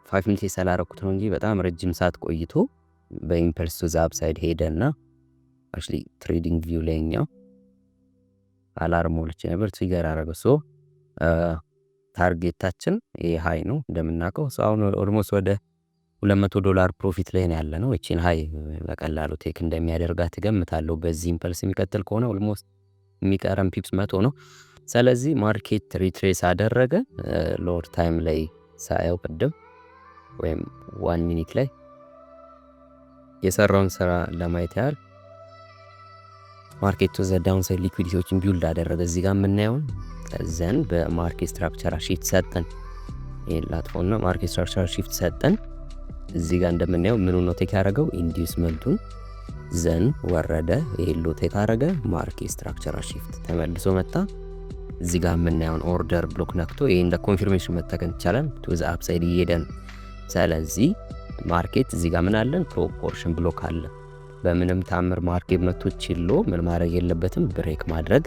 5 ሚኒትስ ያላረኩት ነው እንጂ በጣም ረጅም ሰዓት ቆይቶ በኢምፐልስ ቱ ዘ አፕሳይድ ሄደና አክቹሊ ትሬዲንግ ቪው ላይኛው አላርም ሞልቼ ነበር ትሪገር አደረገው። ሶ ታርጌታችን ይሄ ሃይ ነው እንደምናውቀው። ሶ አሁን ኦልሞስት ወደ $200 ፕሮፊት ላይ ነው ያለ ነው። እቺን ሃይ በቀላሉ ቴክ እንደሚያደርጋት እገምታለሁ። በዚህ ኢምፐልስ የሚቀጥል ከሆነ ኦልሞስት የሚቀረም ፒፕስ 100 ነው። ስለዚህ ማርኬት ሪትሬስ አደረገ። ሎወር ታይም ላይ ሳየው ቅድም ወይም 1 ሚኒት ላይ የሰራውን ስራ ለማየት ያህል ማርኬቱ ዘ ዳውንሳይድ ሊኩዊዲቲዎችን ቢውልድ አደረገ እዚህ ጋር የምናየውን ዘን በማርኬት ስትራክቸር ሺፍት ሰጠን። ይሄን ላጥፎና ማርኬት ስትራክቸር ሺፍት ሰጠን። እዚህ ጋር እንደምናየው ምኑ ነው ቴክ ያደረገው ኢንዲዩስመንቱን ዘን ወረደ። ይሄን ሎ ቴክ አደረገ። ማርኬት ስትራክቸር ሺፍት ተመልሶ መጣ። እዚህ ጋር የምናየውን ኦርደር ብሎክ ነክቶ ይሄን ለኮንፊርሜሽን መጠቀም ይቻላል። ቱ ዘ አፕሳይድ እየሄደን። ስለዚህ ማርኬት እዚህ ጋር ምን አለን ፕሮፖርሽን ብሎክ አለ። በምንም ታምር ማርኬት መጥቶ ችሎ ምን ማድረግ የለበትም ብሬክ ማድረግ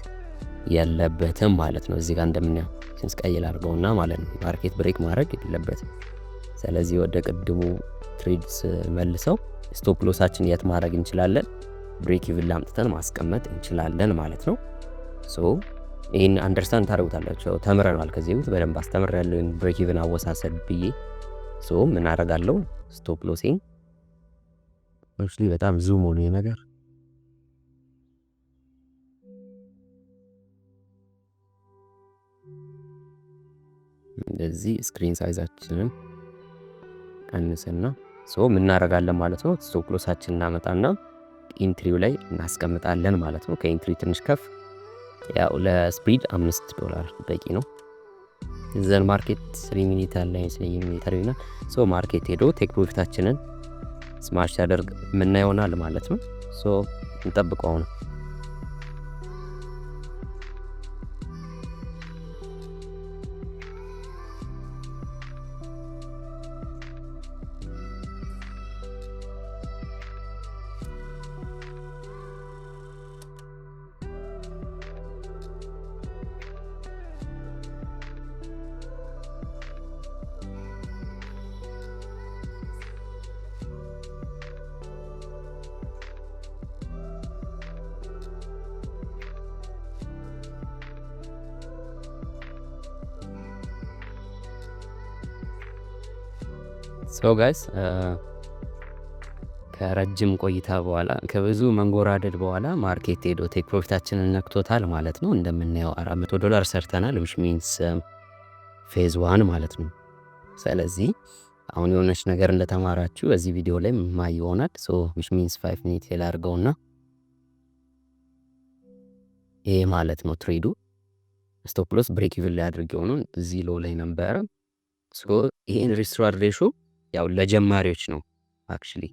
የለበትም ማለት ነው። እዚህ ጋር እንደምናየው ሲንስቀይል አድርገውና ማለት ነው ማርኬት ብሬክ ማድረግ የለበትም። ስለዚህ ወደ ቅድሙ ትሬድስ መልሰው ስቶፕ ሎሳችን የት ማድረግ እንችላለን? ብሬክ ኢቭን ላምጥተን ማስቀመጥ እንችላለን ማለት ነው። ሶ ይህን አንደርስታንድ ታደርጉታላችሁ። ተምረናል ከዚህ በፊት በደንብ አስተምሬያለሁ ብሬክ ኢቭን አወሳሰድ ብዬ። ሶ ምን አደርጋለሁ ስቶፕ ሎሴን actually በጣም ዙም ሆነ ነገር እንደዚህ ስክሪን ሳይዛችንን ቀንስና ሶ ምን እናደርጋለን ማለት ነው ስቶፕ ሎሳችንን እናመጣና ኢንትሪው ላይ እናስቀምጣለን ማለት ነው። ከኢንትሪ ትንሽ ከፍ ያው ለስፕሪድ $5 በቂ ነው። ዘን ማርኬት 3 ሚኒት ላይ 3 ሚኒት አለና ሶ ማርኬት ሄዶ ቴክ ፕሮፊታችንን ስማሽ ያደርግ ምን ይሆናል ማለት ነው። ሶ እንጠብቀው ነው። ሶ ጋይስ ከረጅም ቆይታ በኋላ ከብዙ መንጎራደድ በኋላ ማርኬት ሄዶ ቴክ ፕሮፊታችንን ነክቶታል ማለት ነው። እንደምናየው $400 ሰርተናል which means ፌዝ 1 ማለት ነው። ስለዚህ አሁን የሆነች ነገር እንደተማራችሁ በዚህ ቪዲዮ ላይ ማይ ይሆናል። ሶ which means 5 ሚኒት ሄል አድርገውና ይሄ ማለት ነው ትሬዱ ስቶፕ ሎስ ብሬክ ኢቭን ላይ አድርገው ነው እዚህ ሎ ላይ ነበር። ሶ ይሄን ሪስትራክት ሬሾ ያው ለጀማሪዎች ነው። አክቹሊ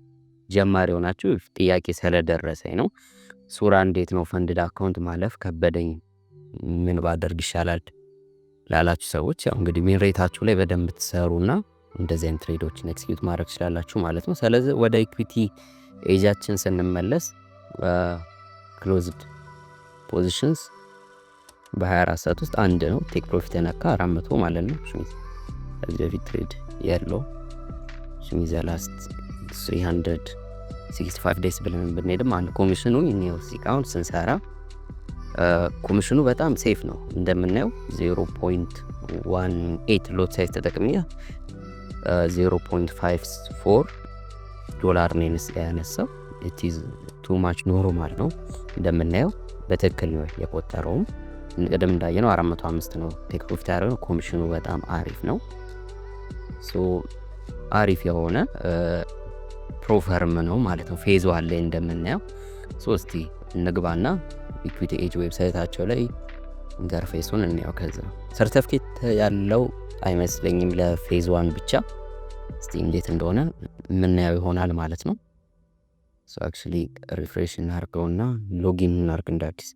ጀማሪ ሆናችሁ ጥያቄ ስለደረሰኝ ነው። ሱራ እንዴት ነው ፈንድድ አካውንት ማለፍ ከበደኝ ምን ባደርግ ይሻላል ላላችሁ ሰዎች ያው እንግዲህ ሜን ሬታችሁ ላይ በደንብ ትሰሩና እንደዚህ አይነት ትሬዶችን ኤክስኪዩት ማድረግ ትችላላችሁ ማለት ነው። ስለዚህ ወደ ኢኩዊቲ ኤጃችን ስንመለስ ክሎዝድ ፖዚሽንስ በ24 ሰዓት ውስጥ አንድ ነው ቴክ ፕሮፊት የነካ 400 ማለት ነው። ከዚህ በፊት ትሬድ ያለው ሽሚዛ ላስት 365 ዴይስ ብለን ብንሄድም አንድ ኮሚሽኑ እኔው ሲካውንት ስንሰራ ኮሚሽኑ በጣም ሴፍ ነው። እንደምናየው 0.18 ሎት ሳይዝ ተጠቅሜ $0.54 ነው ያነሳው። it is too much ኖርማል ነው። እንደምናየው በትክክል ነው የቆጠረውም። ቀደም እንዳየነው 405 ነው ቴክ ፕሮፊት ያደረገው። ኮሚሽኑ በጣም አሪፍ ነው። ሶ አሪፍ የሆነ ፕሮፈርም ነው ማለት ነው። ፌዝ ዋን ላይ እንደምናየው ሶስቲ እንግባና ኢኩዊቲ ኤጅ ዌብሳይታቸው ላይ ኢንተርፌሱን እንያው። ከዛ ሰርቲፊኬት ያለው አይመስለኝም ለፌዝ ዋን ብቻ። እስቲ እንዴት እንደሆነ የምናየው ይሆናል ማለት ነው። ሶ አክቹሊ ሪፍሬሽ እናርገውና ሎጊን እናርግ እንዳዲስ።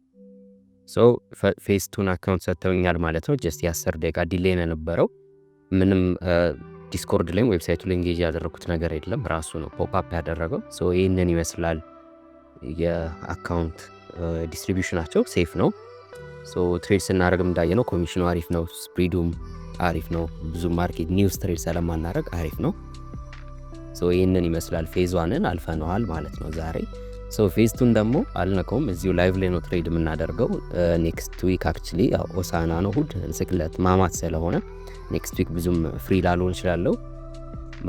ሶ ፌዝ ቱን አካውንት ሰጥተውኛል ማለት ነው። ጀስት የ10 ደቂቃ ዲሌይ ነው የነበረው። ምንም ዲስኮርድ ላይ ዌብሳይቱ ላይ ኢንጌጅ ያደረኩት ነገር የለም። ራሱ ነው ፖፕ አፕ ያደረገው። ሶ ይሄንን ይመስላል የአካውንት ዲስትሪቢዩሽናቸው ሴፍ ነው። ሶ ትሬድ ስናደርግም እንዳየነው ኮሚሽኑ አሪፍ ነው፣ ስፕሪዱም አሪፍ ነው። ብዙ ማርኬት ኒውስ ትሬድ ስለማናደርግ አሪፍ ነው። ሶ ይሄንን ይመስላል። ፌዝ ዋንን አልፈነዋል ማለት ነው ዛሬ። ሶ ፌዝ ቱን ደግሞ አልነከውም፣ እዚሁ ላይቭ ላይ ነው ትሬድ የምናደርገው። ኔክስት ዊክ አክቹሊ ሆሳዕና ነው፣ እሁድ ስቅለት ማማት ስለሆነ ኔክስት ዊክ ብዙም ፍሪ ላልሆን እችላለሁ።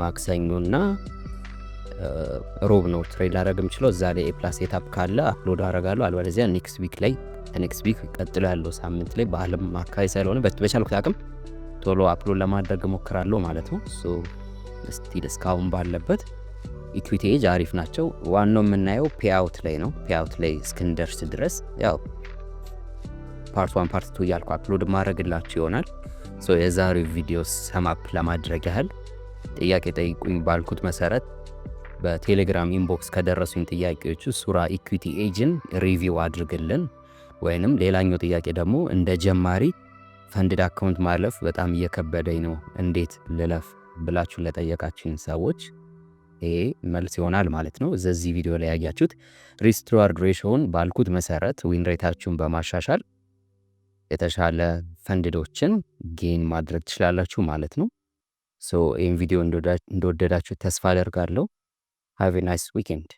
ማክሰኞና ሮብ ነው ትሬድ ላደርግ የምችለው። እዛ ላይ ኤፕላስ ሴታፕ ካለ አፕሎድ አደርጋለሁ። አልበለዚያ ኔክስት ዊክ ላይ ከኔክስት ዊክ ቀጥሎ ያለው ሳምንት ላይ በአለም አካባቢ ስለሆነ በቻልኩት አቅም ቶሎ አፕሎድ ለማድረግ እሞክራለሁ ማለት ነው። ሶ እስቲ እስካሁን ባለበት ኢኩዊቲ ኤጅ አሪፍ ናቸው። ዋናው የምናየው ፔአውት ላይ ነው። ፔአውት ላይ እስክንደርስ ድረስ ያው ፓርት 1 ፓርት 2 እያልኩ አፕሎድ ማድረግላችሁ ይሆናል። የዛሬው ቪዲዮ ሰማፕ ለማድረግ ያህል ጥያቄ ጠይቁኝ ባልኩት መሰረት በቴሌግራም ኢንቦክስ ከደረሱኝ ጥያቄዎች ሱራ ኢኩዊቲ ኤጅን ሪቪው አድርግልን፣ ወይንም ሌላኛው ጥያቄ ደግሞ እንደ ጀማሪ ፈንድድ አካውንት ማለፍ በጣም እየከበደኝ ነው እንዴት ልለፍ ብላችሁ ለጠየቃችሁኝ ሰዎች ይሄ መልስ ይሆናል ማለት ነው። እዚህ ቪዲዮ ላይ ያያችሁት ሪስክ ቱ ሪዋርድ ሬሾውን ባልኩት መሰረት ዊን ሬታችሁን በማሻሻል የተሻለ ፈንድዶችን ጌን ማድረግ ትችላላችሁ ማለት ነው። ይህን ቪዲዮ እንደወደዳችሁ ተስፋ አደርጋለሁ። ሃቭ ኤ ናይስ ዊኬንድ